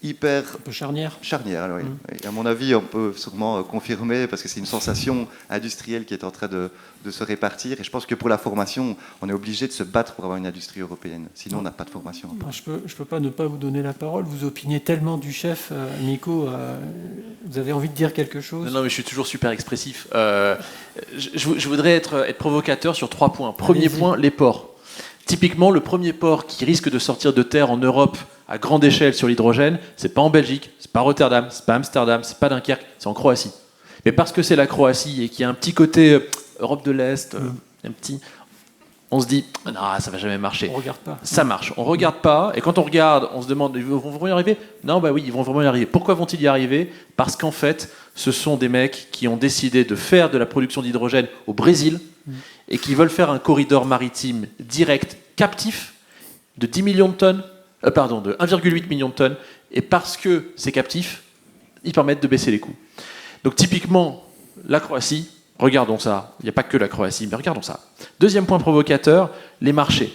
hyper... Un peu charnière. Charnière, oui. Et à mon avis, on peut sûrement confirmer, parce que c'est une sensation industrielle qui est en train de se répartir. Et je pense que pour la formation, on est obligé de se battre pour avoir une industrie européenne. Sinon, on n'a pas de formation. Je peux pas ne pas vous donner la parole. Vous opinez tellement du chef, Nico. Vous avez envie de dire quelque chose? Non, mais je suis toujours super expressif. Je voudrais être provocateur sur 3 points. Premier point, les ports. Typiquement, le premier port qui risque de sortir de terre en Europe à grande échelle sur l'hydrogène, c'est pas en Belgique, c'est pas Rotterdam, c'est pas Amsterdam, c'est pas Dunkerque, c'est en Croatie. Mais parce que c'est la Croatie et qu'il y a un petit côté Europe de l'Est, un petit, on se dit non, ça va jamais marcher. On regarde pas. Ça marche. On regarde pas, et quand on regarde, on se demande ils vont vraiment y arriver? Non, bah oui, ils vont vraiment y arriver. Pourquoi vont-ils y arriver? Parce qu'en fait, ce sont des mecs qui ont décidé de faire de la production d'hydrogène au Brésil et qui veulent faire un corridor maritime direct, captif, de 10 millions de tonnes, de 1,8 million de tonnes, et parce que c'est captif, ils permettent de baisser les coûts. Donc typiquement, la Croatie, regardons ça, il n'y a pas que la Croatie, mais regardons ça. Deuxième point provocateur, les marchés.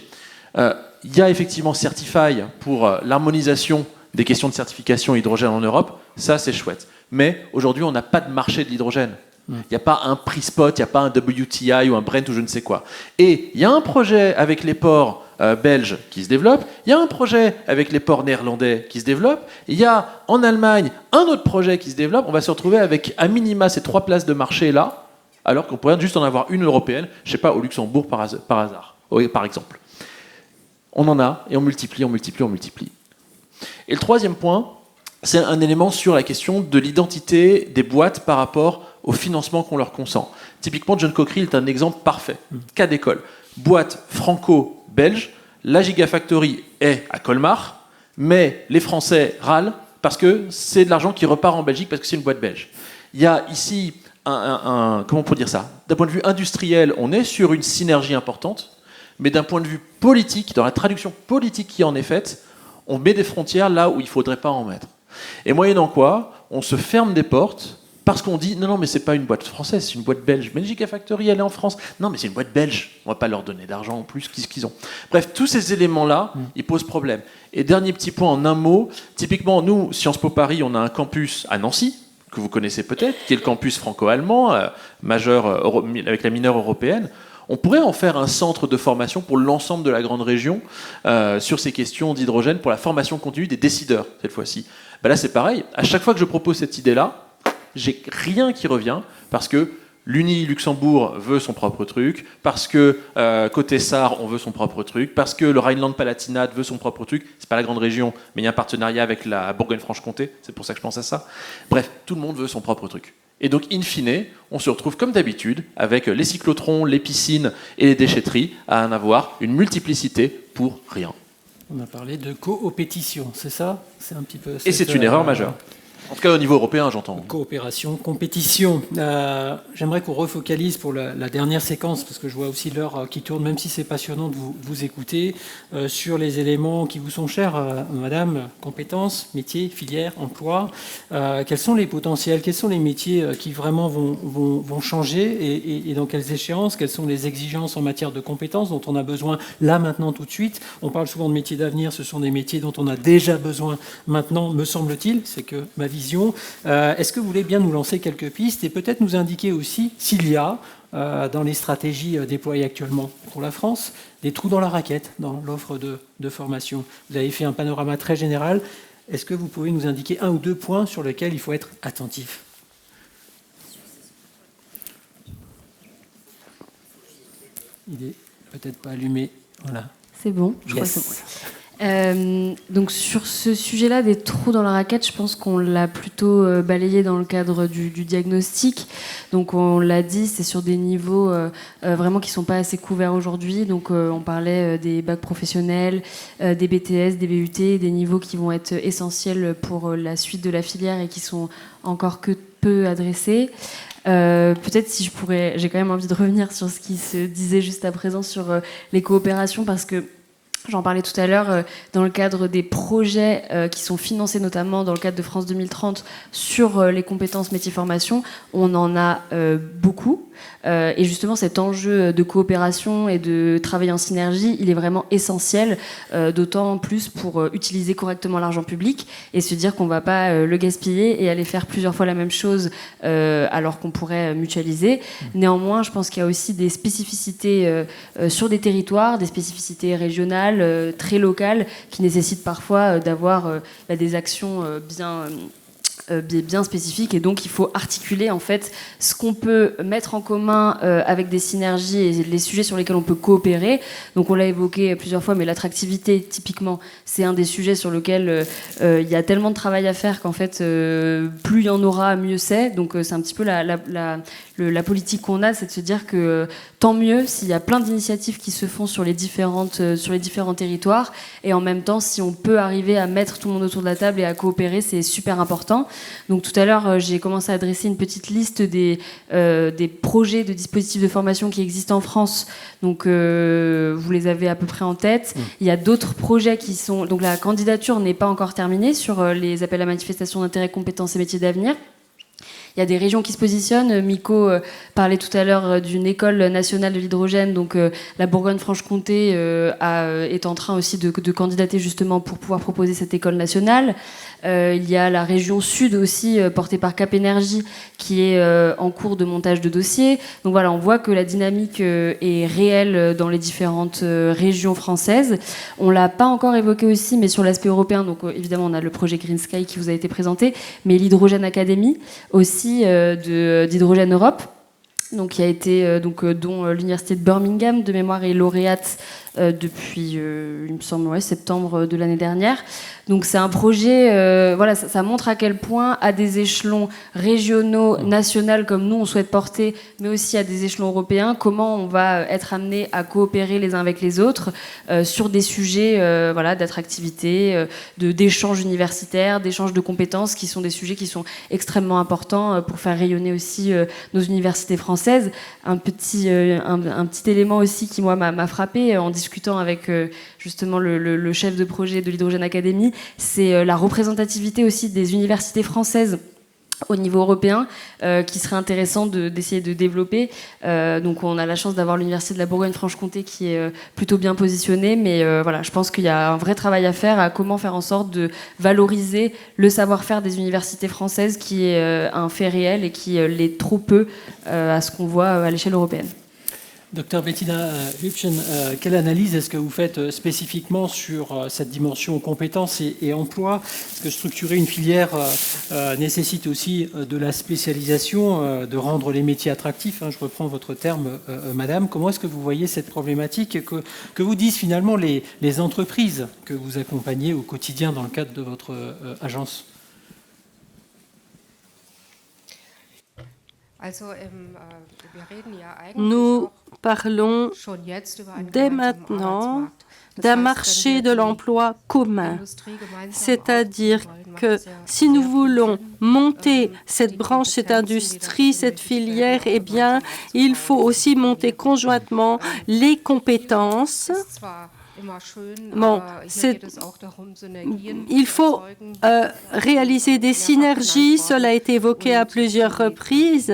Il y a effectivement Certify pour l'harmonisation des questions de certification hydrogène en Europe, ça c'est chouette. Mais aujourd'hui, on n'a pas de marché de l'hydrogène. Il n'y a pas un prix spot, il n'y a pas un WTI ou un Brent ou je ne sais quoi. Et il y a un projet avec les ports belges qui se développe, il y a un projet avec les ports néerlandais qui se développe, il y a en Allemagne un autre projet qui se développe. On va se retrouver avec à minima ces 3 places de marché là, alors qu'on pourrait juste en avoir une européenne, je ne sais pas, au Luxembourg par hasard, par exemple. On en a, et on multiplie, on multiplie, on multiplie. Et le troisième point, c'est un élément sur la question de l'identité des boîtes par rapport au financement qu'on leur consent. Typiquement, John Cockerill est un exemple parfait. Cas d'école. Boîte franco-belge, la Gigafactory est à Colmar, mais les Français râlent parce que c'est de l'argent qui repart en Belgique parce que c'est une boîte belge. Il y a ici comment on peut dire ça ? D'un point de vue industriel, on est sur une synergie importante, mais d'un point de vue politique, dans la traduction politique qui en est faite, on met des frontières là où il ne faudrait pas en mettre. Et moyennant quoi, on se ferme des portes parce qu'on dit non, mais c'est pas une boîte française, c'est une boîte belge. Mais Gigafactory, elle est en France. Non, mais c'est une boîte belge. On va pas leur donner d'argent en plus qu'ils ont. Bref, tous ces éléments-là, ils posent problème. Et dernier petit point en un mot, typiquement, nous, Sciences Po Paris, on a un campus à Nancy, que vous connaissez peut-être, qui est le campus franco-allemand, majeur avec la mineure européenne. On pourrait en faire un centre de formation pour l'ensemble de la grande région sur ces questions d'hydrogène, pour la formation continue des décideurs, cette fois-ci. Ben là, c'est pareil. À chaque fois que je propose cette idée-là, j'ai rien qui revient, parce que l'Uni-Luxembourg veut son propre truc, parce que côté Sarre, on veut son propre truc, parce que le Rhineland-Palatinat veut son propre truc. C'est pas la grande région, mais il y a un partenariat avec la Bourgogne-Franche-Comté, c'est pour ça que je pense à ça. Bref, tout le monde veut son propre truc. Et donc, in fine, on se retrouve comme d'habitude, avec les cyclotrons, les piscines et les déchetteries, à en avoir une multiplicité pour rien. On a parlé de coopétition, c'est ça ? C'est un petit peu. Et c'est une erreur majeure. En tout cas, au niveau européen, j'entends. Coopération, compétition. J'aimerais qu'on refocalise pour la dernière séquence, parce que je vois aussi l'heure qui tourne, même si c'est passionnant de vous écouter, sur les éléments qui vous sont chers, madame, compétences, métiers, filières, emploi. Quels sont les potentiels, quels sont les métiers qui vraiment vont changer et dans quelles échéances, quelles sont les exigences en matière de compétences dont on a besoin là, maintenant, tout de suite. On parle souvent de métiers d'avenir, ce sont des métiers dont on a déjà besoin maintenant, me semble-t-il, c'est que ma vision. Est-ce que vous voulez bien nous lancer quelques pistes et peut-être nous indiquer aussi s'il y a, dans les stratégies déployées actuellement pour la France, des trous dans la raquette dans l'offre de formation? Vous avez fait un panorama très général. Est-ce que vous pouvez nous indiquer un ou deux points sur lesquels il faut être attentif? Il est peut-être pas allumé. Voilà. C'est bon, je crois que c'est bon. Donc sur ce sujet-là, des trous dans la raquette, je pense qu'on l'a plutôt balayé dans le cadre du diagnostic. Donc on l'a dit, c'est sur des niveaux vraiment qui ne sont pas assez couverts aujourd'hui. Donc on parlait des bacs professionnels, des BTS, des BUT, des niveaux qui vont être essentiels pour la suite de la filière et qui sont encore que peu adressés. Peut-être si j'ai quand même envie de revenir sur ce qui se disait juste à présent sur les coopérations, parce que j'en parlais tout à l'heure, dans le cadre des projets qui sont financés notamment dans le cadre de France 2030 sur les compétences métiers formation, on en a beaucoup. Et justement, cet enjeu de coopération et de travail en synergie, il est vraiment essentiel, d'autant plus pour utiliser correctement l'argent public et se dire qu'on ne va pas le gaspiller et aller faire plusieurs fois la même chose alors qu'on pourrait mutualiser. Néanmoins, je pense qu'il y a aussi des spécificités sur des territoires, des spécificités régionales, très locales, qui nécessitent parfois d'avoir des actions bien spécifiques, et donc il faut articuler en fait ce qu'on peut mettre en commun avec des synergies et les sujets sur lesquels on peut coopérer. Donc on l'a évoqué plusieurs fois, mais l'attractivité typiquement, c'est un des sujets sur lequel il y a tellement de travail à faire qu'en fait plus il y en aura, mieux c'est. Donc c'est un petit peu la politique qu'on a, c'est de se dire que tant mieux s'il y a plein d'initiatives qui se font sur les différents territoires, et en même temps si on peut arriver à mettre tout le monde autour de la table et à coopérer, c'est super important. Donc tout à l'heure, j'ai commencé à dresser une petite liste des projets de dispositifs de formation qui existent en France. Donc vous les avez à peu près en tête. Il y a d'autres projets qui sont... Donc la candidature n'est pas encore terminée sur les appels à manifestation d'intérêt, compétences et métiers d'avenir. Il y a des régions qui se positionnent. Miko parlait tout à l'heure d'une école nationale de l'hydrogène. Donc la Bourgogne-Franche-Comté est en train aussi de candidater justement pour pouvoir proposer cette école nationale. Il y a la région sud aussi, portée par Cap Énergie, qui est en cours de montage de dossiers. Donc voilà, on voit que la dynamique est réelle dans les différentes régions françaises. On ne l'a pas encore évoqué aussi, mais sur l'aspect européen, donc évidemment on a le projet Green Sky qui vous a été présenté, mais l'Hydrogène Academy aussi d'Hydrogène Europe. donc qui a été dont l'université de Birmingham de mémoire est lauréate depuis, il me semble, septembre de l'année dernière. Donc c'est un projet, ça montre à quel point, à des échelons régionaux, nationaux, comme nous on souhaite porter, mais aussi à des échelons européens, comment on va être amené à coopérer les uns avec les autres sur des sujets d'attractivité, d'échanges universitaires, d'échanges de compétences, qui sont des sujets qui sont extrêmement importants pour faire rayonner aussi nos universités françaises. Un petit élément aussi qui, moi, m'a frappé en discutant avec justement le chef de projet de l'Hydrogène Academy, c'est la représentativité aussi des universités françaises au niveau européen, qui serait intéressant d'essayer de développer. Donc on a la chance d'avoir l'université de la Bourgogne-Franche-Comté qui est plutôt bien positionnée, mais je pense qu'il y a un vrai travail à faire à comment faire en sorte de valoriser le savoir-faire des universités françaises, qui est un fait réel et qui l'est trop peu à ce qu'on voit à l'échelle européenne. Docteur Bettina Hübchen, quelle analyse est-ce que vous faites spécifiquement sur cette dimension compétences et emploi? Parce que structurer une filière nécessite aussi de la spécialisation, de rendre les métiers attractifs. Je reprends votre terme, madame. Comment est-ce que vous voyez cette problématique que vous disent finalement les entreprises que vous accompagnez au quotidien dans le cadre de votre agence? Nous parlons dès maintenant d'un marché de l'emploi commun. C'est-à-dire que si nous voulons monter cette branche, cette industrie, cette filière, eh bien, il faut aussi monter conjointement les compétences. Bon, il faut réaliser des synergies, cela a été évoqué à plusieurs reprises.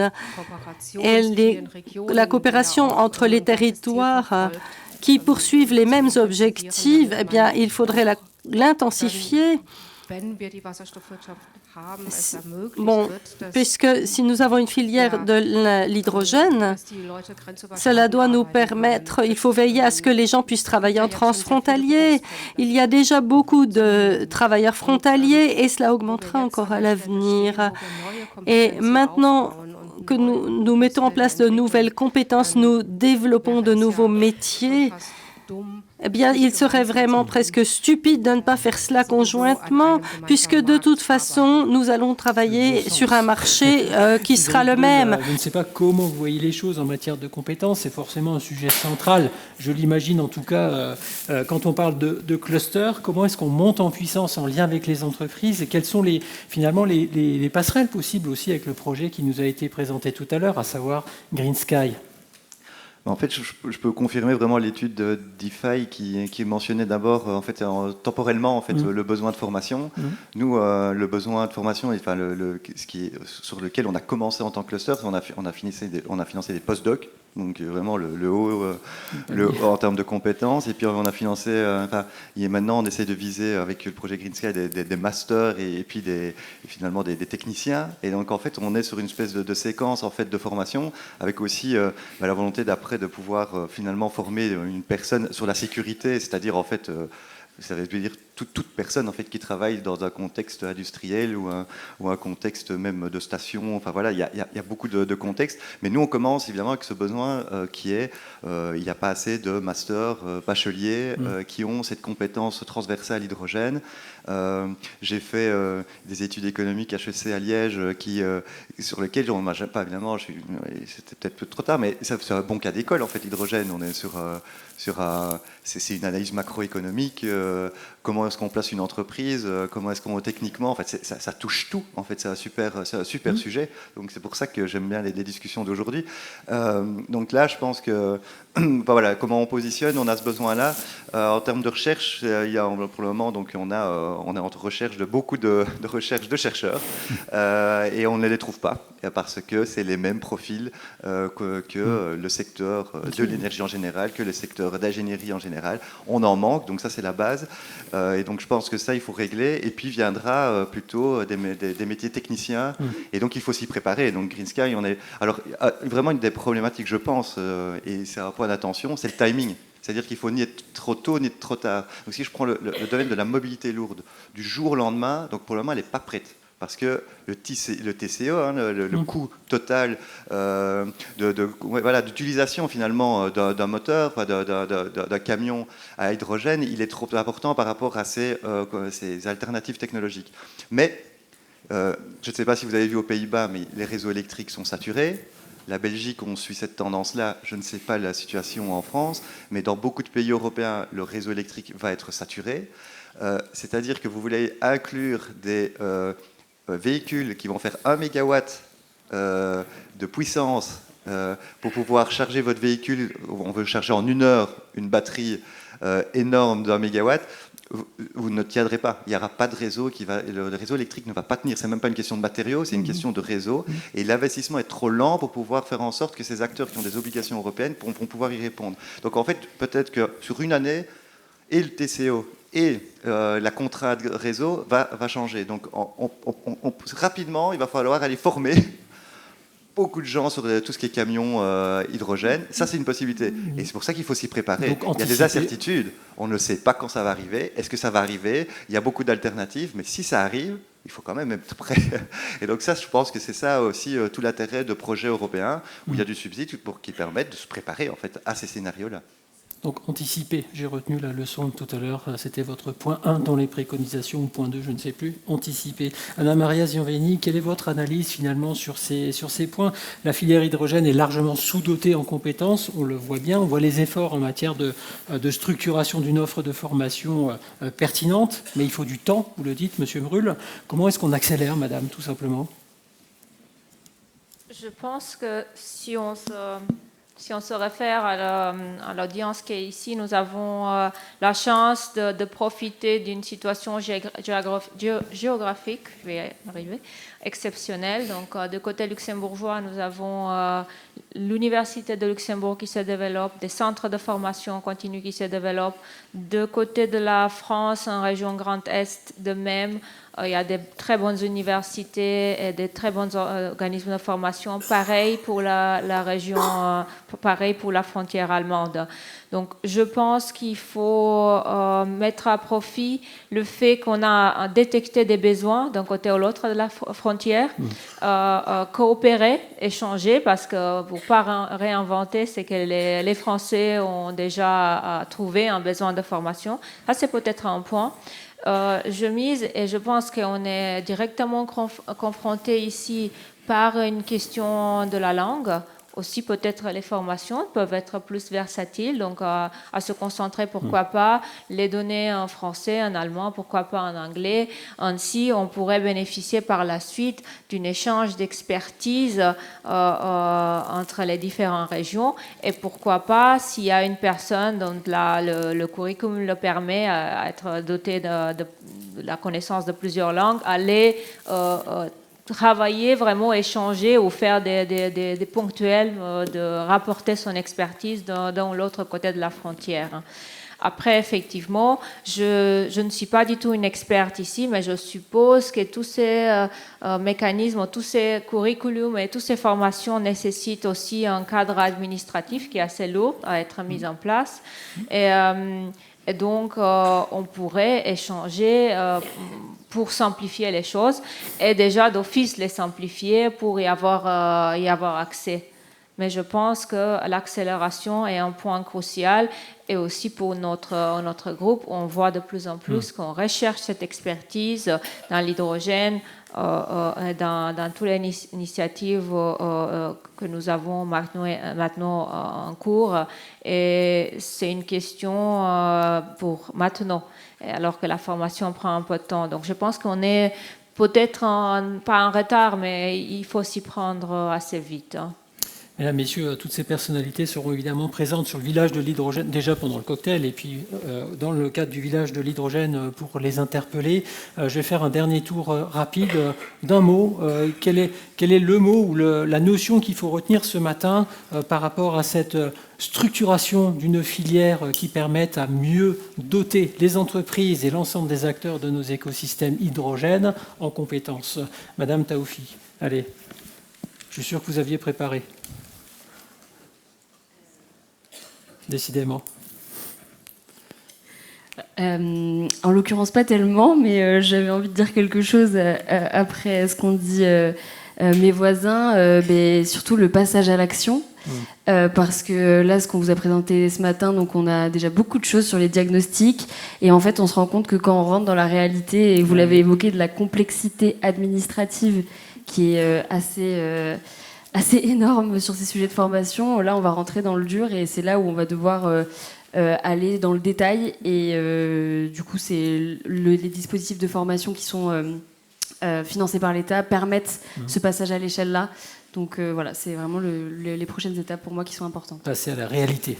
La coopération entre les territoires qui poursuivent les mêmes objectifs, eh bien, il faudrait l'intensifier. Bon, puisque si nous avons une filière de l'hydrogène, cela doit nous permettre, il faut veiller à ce que les gens puissent travailler en transfrontalier. Il y a déjà beaucoup de travailleurs frontaliers et cela augmentera encore à l'avenir. Et maintenant que nous mettons en place de nouvelles compétences, nous développons de nouveaux métiers, eh bien, il serait vraiment presque stupide de ne pas faire cela conjointement, puisque de toute façon, nous allons travailler sur un marché qui sera le même. Je ne sais pas comment vous voyez les choses en matière de compétences, c'est forcément un sujet central, je l'imagine en tout cas, quand on parle de cluster, comment est-ce qu'on monte en puissance en lien avec les entreprises et quelles sont finalement les passerelles possibles aussi avec le projet qui nous a été présenté tout à l'heure, à savoir Green Sky? En fait, je peux confirmer vraiment l'étude d'IFAI qui mentionnait d'abord, en fait, temporellement, en fait, le besoin de formation. Nous, le besoin de formation, enfin, sur lequel on a commencé en tant que cluster, on a financé des postdocs. Donc vraiment le haut en termes de compétences, et puis on a financé, maintenant on essaie de viser avec le projet Green Sky des masters et puis finalement des techniciens, et donc en fait on est sur une espèce de séquence en fait de formation avec aussi la volonté d'après de pouvoir finalement former une personne sur la sécurité, c'est-à-dire en fait ça veut dire toute personne en fait qui travaille dans un contexte industriel ou un contexte même de station. Enfin voilà, il y a beaucoup de contextes. Mais nous on commence évidemment avec ce besoin qui est il n'y a pas assez de masters bacheliers qui ont cette compétence transversale hydrogène. J'ai fait des études économiques HEC à Liège sur lesquelles on m'a pas évidemment. C'était peut-être trop tard, mais c'est un bon cas d'école en fait l'hydrogène. On est c'est une analyse macroéconomique. Comment est-ce qu'on place une entreprise, comment est-ce qu'on techniquement, en fait, ça touche tout. En fait, c'est un super sujet. Donc c'est pour ça que j'aime bien les discussions d'aujourd'hui. Donc là, je pense que voilà, comment on positionne, on a ce besoin-là. En termes de recherche, il y a pour le moment, donc on est en recherche de beaucoup de recherches de chercheurs et on ne les trouve pas parce que c'est les mêmes profils que le secteur de l'énergie en général, que le secteur d'ingénierie en général. On en manque, donc ça c'est la base. Et donc je pense que ça il faut régler. Et puis viendra plutôt des métiers techniciens. Et donc il faut s'y préparer. Donc Green Sky, on est alors vraiment une des problématiques, je pense, et c'est un point d'attention, c'est le timing. C'est-à-dire qu'il faut ni être trop tôt ni être trop tard. Donc si je prends le domaine de la mobilité lourde, du jour au lendemain, donc pour le moment elle n'est pas prête. parce que le TCO, hein, le coût total d'utilisation finalement d'un moteur, d'un camion à hydrogène, il est trop important par rapport à ces alternatives technologiques. Mais je ne sais pas si vous avez vu aux Pays-Bas, mais les réseaux électriques sont saturés. La Belgique, on suit cette tendance-là. Je ne sais pas la situation en France, mais dans beaucoup de pays européens, le réseau électrique va être saturé. C'est-à-dire que vous voulez inclure des véhicules qui vont faire 1 mégawatt de puissance pour pouvoir charger votre véhicule. On veut charger en 1 heure une batterie énorme d'1 mégawatt. Vous ne tiendrez pas. Il n'y aura pas de réseau le réseau électrique ne va pas tenir. C'est même pas une question de matériaux, c'est une question de réseau. Et l'investissement est trop lent pour pouvoir faire en sorte que ces acteurs qui ont des obligations européennes vont pouvoir y répondre. Donc en fait, peut-être que sur une année, et le TCO et la contrainte réseau va changer. Donc rapidement, il va falloir aller former beaucoup de gens sur tout ce qui est camion hydrogène. Ça, c'est une possibilité. Et c'est pour ça qu'il faut s'y préparer. Donc, il y a des incertitudes. On ne sait pas quand ça va arriver. Est-ce que ça va arriver? Il y a beaucoup d'alternatives. Mais si ça arrive, il faut quand même être prêt. Et donc ça, je pense que c'est ça aussi tout l'intérêt de projets européens où il y a du subside qui permettent de se préparer en fait, à ces scénarios-là. Donc anticiper, j'ai retenu la leçon de tout à l'heure, c'était votre point 1 dans les préconisations, ou point 2, je ne sais plus, anticiper. Anna-Maria Zianveni, quelle est votre analyse finalement sur ces points? La filière hydrogène est largement sous-dotée en compétences, on le voit bien, on voit les efforts en matière de structuration d'une offre de formation pertinente, mais il faut du temps, vous le dites, Monsieur Brûle. Comment est-ce qu'on accélère, Madame, tout simplement? Je pense que si on se réfère à l'audience qui est ici, nous avons la chance de profiter d'une situation géographique, je vais y arriver, exceptionnelle. Donc, de côté luxembourgeois, nous avons l'Université de Luxembourg qui se développe, des centres de formation continue qui se développent. De côté de la France, en région Grand Est, de même, il y a des très bonnes universités et des très bons organismes de formation. Pareil pour la région, pareil pour la frontière allemande. Donc, je pense qu'il faut mettre à profit le fait qu'on a détecté des besoins d'un côté ou l'autre de la frontière, coopérer, échanger, parce que pour ne pas réinventer, c'est que les Français ont déjà trouvé un besoin de formation. Ça, c'est peut-être un point. Je mise et je pense qu'on est directement confronté ici par une question de la langue. Aussi, peut-être les formations peuvent être plus versatiles, donc à se concentrer, pourquoi pas, les donner en français, en allemand, pourquoi pas en anglais. Ainsi, on pourrait bénéficier par la suite d'un échange d'expertise entre les différentes régions. Et pourquoi pas, s'il y a une personne dont le curriculum le permet à être doté de la connaissance de plusieurs langues, aller travailler, vraiment échanger ou faire des ponctuels, de rapporter son expertise dans l'autre côté de la frontière. Après, effectivement, je ne suis pas du tout une experte ici, mais je suppose que tous ces mécanismes, tous ces curriculums et toutes ces formations nécessitent aussi un cadre administratif qui est assez lourd à être mis en place. Et donc, on pourrait échanger pour simplifier les choses et déjà d'office les simplifier pour y avoir accès. Mais je pense que l'accélération est un point crucial et aussi pour notre groupe, on voit de plus en plus qu'on recherche cette expertise dans l'hydrogène, dans toutes les initiatives que nous avons maintenant en cours. Et c'est une question pour maintenant, alors que la formation prend un peu de temps. Donc je pense qu'on est peut-être pas en retard, mais il faut s'y prendre assez vite. Mesdames, Messieurs, toutes ces personnalités seront évidemment présentes sur le village de l'hydrogène, déjà pendant le cocktail, et puis dans le cadre du village de l'hydrogène pour les interpeller. Je vais faire un dernier tour rapide d'un mot. Quel est le mot ou la notion qu'il faut retenir ce matin par rapport à cette structuration d'une filière qui permette à mieux doter les entreprises et l'ensemble des acteurs de nos écosystèmes hydrogènes en compétences? Madame Taoufi, allez, je suis sûr que vous aviez préparé. Décidément. En l'occurrence, pas tellement, mais j'avais envie de dire quelque chose après ce qu'ont dit mes voisins, mais surtout le passage à l'action. Parce que là, ce qu'on vous a présenté ce matin, donc on a déjà beaucoup de choses sur les diagnostics, et en fait, on se rend compte que quand on rentre dans la réalité, et vous l'avez évoqué, de la complexité administrative qui est assez énorme sur ces sujets de formation, là, on va rentrer dans le dur, et c'est là où on va devoir aller dans le détail, et du coup, c'est les dispositifs de formation qui sont financés par l'État permettent ce passage à l'échelle-là. Donc voilà, c'est vraiment les prochaines étapes pour moi qui sont importantes. Passer à la réalité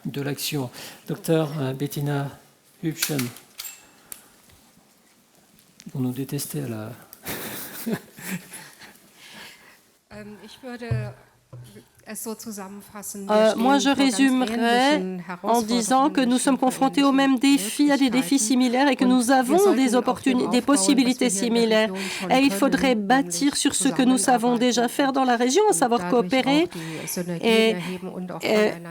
de l'action. Docteur Bettina Hübchen, vous nous détestez à la... Moi, je résumerai en disant que nous sommes confrontés aux mêmes défis, à des défis similaires et que nous avons des possibilités similaires. Et il faudrait bâtir sur ce que nous savons déjà faire dans la région, à savoir coopérer et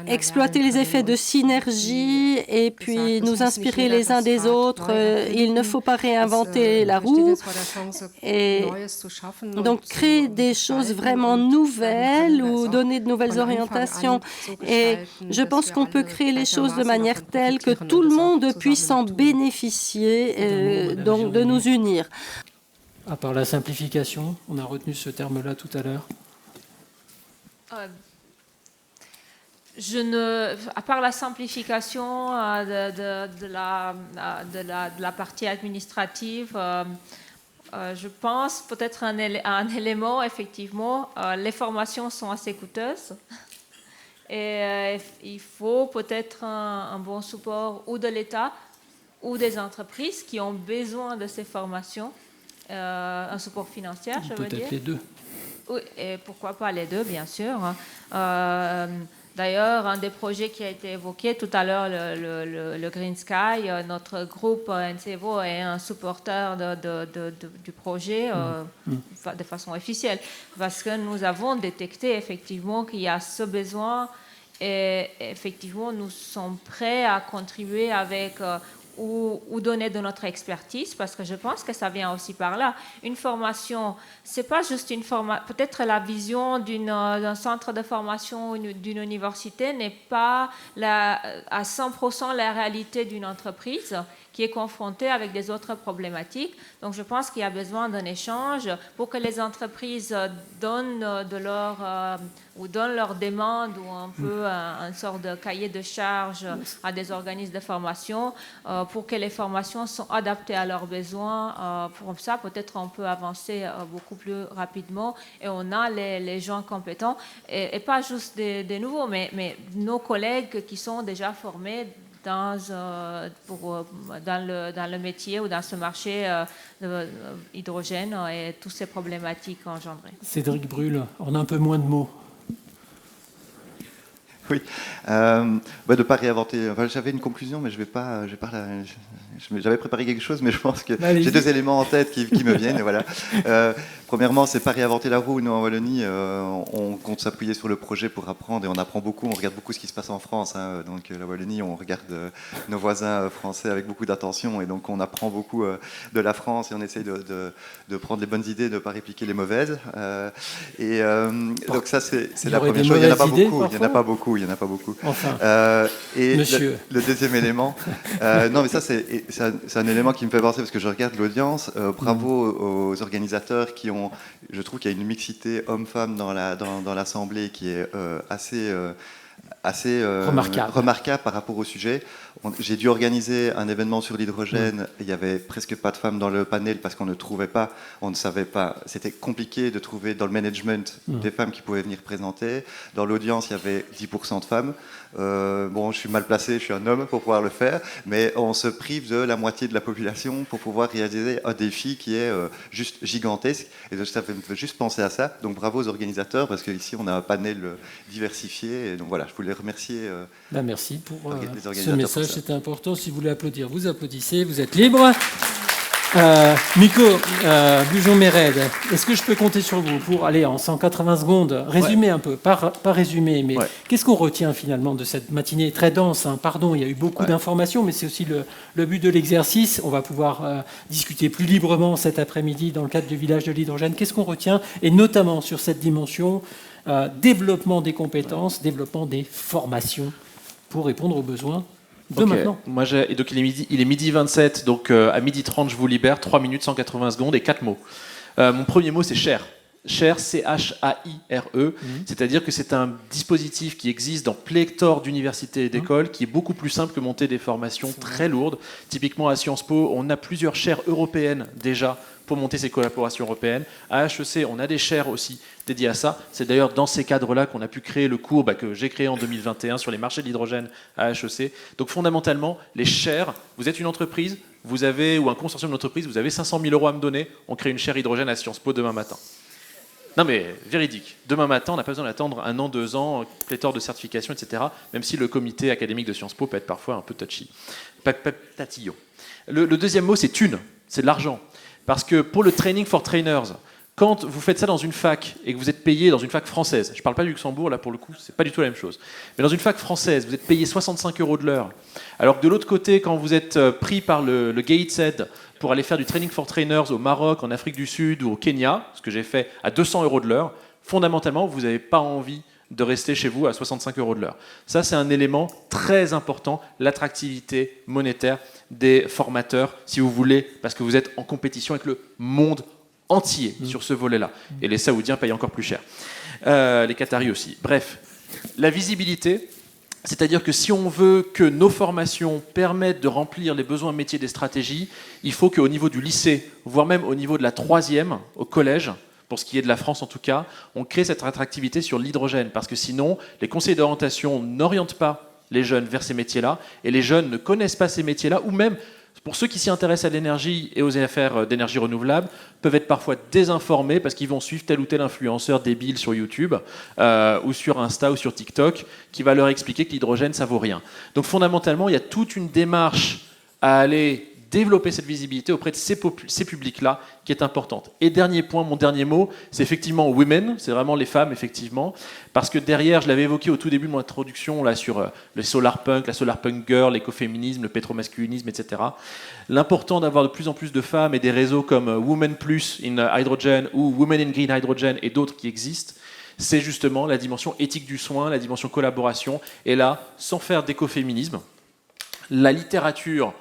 exploiter les effets de synergie et puis nous inspirer les uns des autres. Il ne faut pas réinventer la roue et donc créer des choses vraiment nouvelles ou donner de nouvelles orientations. Et je pense qu'on peut créer les choses de manière telle que tout le monde puisse en bénéficier, donc de nous unir. À part la simplification, on a retenu ce terme-là tout à l'heure. À part la simplification de la partie administrative, je pense peut-être un élément, effectivement, les formations sont assez coûteuses et il faut peut-être un bon support ou de l'État ou des entreprises qui ont besoin de ces formations, un support financier, je veux dire. Peut-être les deux. Oui, et pourquoi pas les deux, bien sûr. D'ailleurs, un des projets qui a été évoqué tout à l'heure, le Green Sky, notre groupe NCEVO est un supporter du projet de façon officielle, parce que nous avons détecté effectivement qu'il y a ce besoin et effectivement nous sommes prêts à contribuer avec ou donner de notre expertise, parce que je pense que ça vient aussi par là. Une formation, c'est pas juste une formation. Peut-être la vision d'un centre de formation ou d'une université n'est pas à 100% la réalité d'une entreprise qui est confrontée avec des autres problématiques. Donc je pense qu'il y a besoin d'un échange pour que les entreprises donnent leurs demandes ou un peu une sorte de cahier de charges à des organismes de formation pour que les formations soient adaptées à leurs besoins. Pour ça, peut-être on peut avancer beaucoup plus rapidement et on a les gens compétents et pas juste des nouveaux, mais nos collègues qui sont déjà formés dans le métier ou dans ce marché de hydrogène et toutes ces problématiques engendrées. Cédric Brûle, on a un peu moins de mots. Oui, de ne pas réinventer. Enfin, j'avais une conclusion, mais j'avais préparé quelque chose, mais je pense que j'ai deux éléments en tête qui me viennent. Et voilà. Premièrement, c'est pas réinventer la roue. Nous, en Wallonie, on compte s'appuyer sur le projet pour apprendre et on apprend beaucoup. On regarde beaucoup ce qui se passe en France. Donc, la Wallonie, on regarde nos voisins français avec beaucoup d'attention et donc on apprend beaucoup de la France et on essaye de prendre les bonnes idées, de ne pas répliquer les mauvaises. Donc ça, c'est la première chose. Il n'y en a pas beaucoup. Enfin, et monsieur. Le deuxième élément, non mais ça c'est un élément qui me fait penser parce que je regarde l'audience. Bravo aux organisateurs qui ont, je trouve qu'il y a une mixité homme-femme dans l'assemblée qui est assez remarquable par rapport au sujet. J'ai dû organiser un événement sur l'hydrogène. Il n'y avait presque pas de femmes dans le panel parce qu'on ne trouvait pas, on ne savait pas. C'était compliqué de trouver dans le management des femmes qui pouvaient venir présenter. Dans l'audience, il y avait 10% de femmes. Bon, je suis mal placé, je suis un homme pour pouvoir le faire, mais on se prive de la moitié de la population pour pouvoir réaliser un défi qui est juste gigantesque. Et ça me fait juste penser à ça. Donc bravo aux organisateurs parce qu'ici on a un panel diversifié. Et donc voilà, je voulais remercier. Merci pour les organisateurs ce message, pour ça. c'est important. Si vous voulez applaudir, vous applaudissez, vous êtes libre. Miko Bujon-Méred, est-ce que je peux compter sur vous pour aller en 180 secondes, résumer un peu, pas résumer, mais qu'est-ce qu'on retient finalement de cette matinée très dense, hein. Pardon, il y a eu beaucoup d'informations, mais c'est aussi le but de l'exercice. On va pouvoir discuter plus librement cet après-midi dans le cadre du village de l'hydrogène. Qu'est-ce qu'on retient, et notamment sur cette dimension développement des compétences, développement des formations pour répondre aux besoins de maintenant. Moi, et donc il est midi 27, donc à midi 30, je vous libère, 3 minutes, 180 secondes et 4 mots. Mon premier mot, c'est CHAIRE. CHAIRE, C-H-A-I-R-E, c'est-à-dire que c'est un dispositif qui existe dans pléthore d'universités et d'écoles, qui est beaucoup plus simple que monter des formations très lourdes. Typiquement, à Sciences Po, on a plusieurs chaires européennes déjà pour monter ces collaborations européennes. À HEC, on a des chaires aussi dédiées à ça. C'est d'ailleurs dans ces cadres-là qu'on a pu créer le cours que j'ai créé en 2021 sur les marchés de l'hydrogène à HEC. Donc fondamentalement, les chaires, vous êtes une entreprise, vous avez, ou un consortium d'entreprises, vous avez 500 000 € à me donner, on crée une chaire hydrogène à Sciences Po demain matin. Non mais véridique, demain matin, on n'a pas besoin d'attendre 1 an, 2 ans, pléthore de certifications, etc. Même si le comité académique de Sciences Po peut être parfois un peu touchy. Tatillon. Le deuxième mot, c'est thune, c'est de l'argent. Parce que pour le training for trainers, quand vous faites ça dans une fac et que vous êtes payé dans une fac française, je ne parle pas du Luxembourg, là pour le coup, c'est pas du tout la même chose, mais dans une fac française, vous êtes payé 65 € de l'heure, alors que de l'autre côté, quand vous êtes pris par le Gateshead pour aller faire du training for trainers au Maroc, en Afrique du Sud ou au Kenya, ce que j'ai fait à 200 € de l'heure, fondamentalement, vous n'avez pas envie de rester chez vous à 65 € de l'heure. Ça, c'est un élément très important, l'attractivité monétaire des formateurs, si vous voulez, parce que vous êtes en compétition avec le monde entier sur ce volet-là. Et les Saoudiens payent encore plus cher. Les Qataris aussi. Bref, la visibilité, c'est-à-dire que si on veut que nos formations permettent de remplir les besoins métiers des stratégies, il faut qu'au niveau du lycée, voire même au niveau de la 3e, au collège, pour ce qui est de la France en tout cas, on crée cette attractivité sur l'hydrogène, parce que sinon, les conseils d'orientation n'orientent pas les jeunes vers ces métiers-là, et les jeunes ne connaissent pas ces métiers-là, ou même, pour ceux qui s'y intéressent à l'énergie et aux affaires d'énergie renouvelable, peuvent être parfois désinformés parce qu'ils vont suivre tel ou tel influenceur débile sur YouTube, ou sur Insta ou sur TikTok, qui va leur expliquer que l'hydrogène, ça vaut rien. Donc fondamentalement, il y a toute une démarche à aller développer cette visibilité auprès de ces publics-là qui est importante. Et dernier point, mon dernier mot, c'est effectivement women, c'est vraiment les femmes, effectivement, parce que derrière, je l'avais évoqué au tout début de mon introduction, là, sur le solarpunk, la solarpunk girl, l'écoféminisme, le pétromasculinisme, etc. L'important d'avoir de plus en plus de femmes et des réseaux comme Women Plus in Hydrogen ou Women in Green Hydrogen et d'autres qui existent, c'est justement la dimension éthique du soin, la dimension collaboration. Et là, sans faire d'écoféminisme, la littérature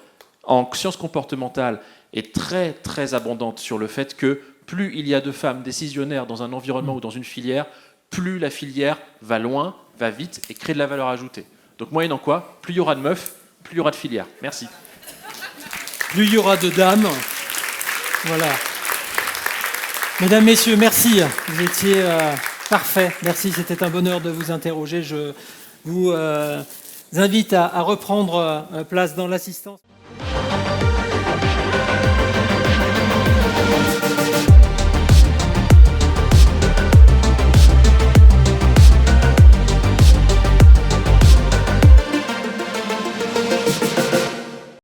en sciences comportementales est très très abondante sur le fait que plus il y a de femmes décisionnaires dans un environnement ou dans une filière, plus la filière va loin, va vite et crée de la valeur ajoutée. Donc moyennant quoi, plus il y aura de meufs, plus il y aura de filières. Merci. Plus il y aura de dames. Voilà. Mesdames, Messieurs, merci. Vous étiez parfaits. Merci, c'était un bonheur de vous interroger. Je vous invite à reprendre place dans l'assistance.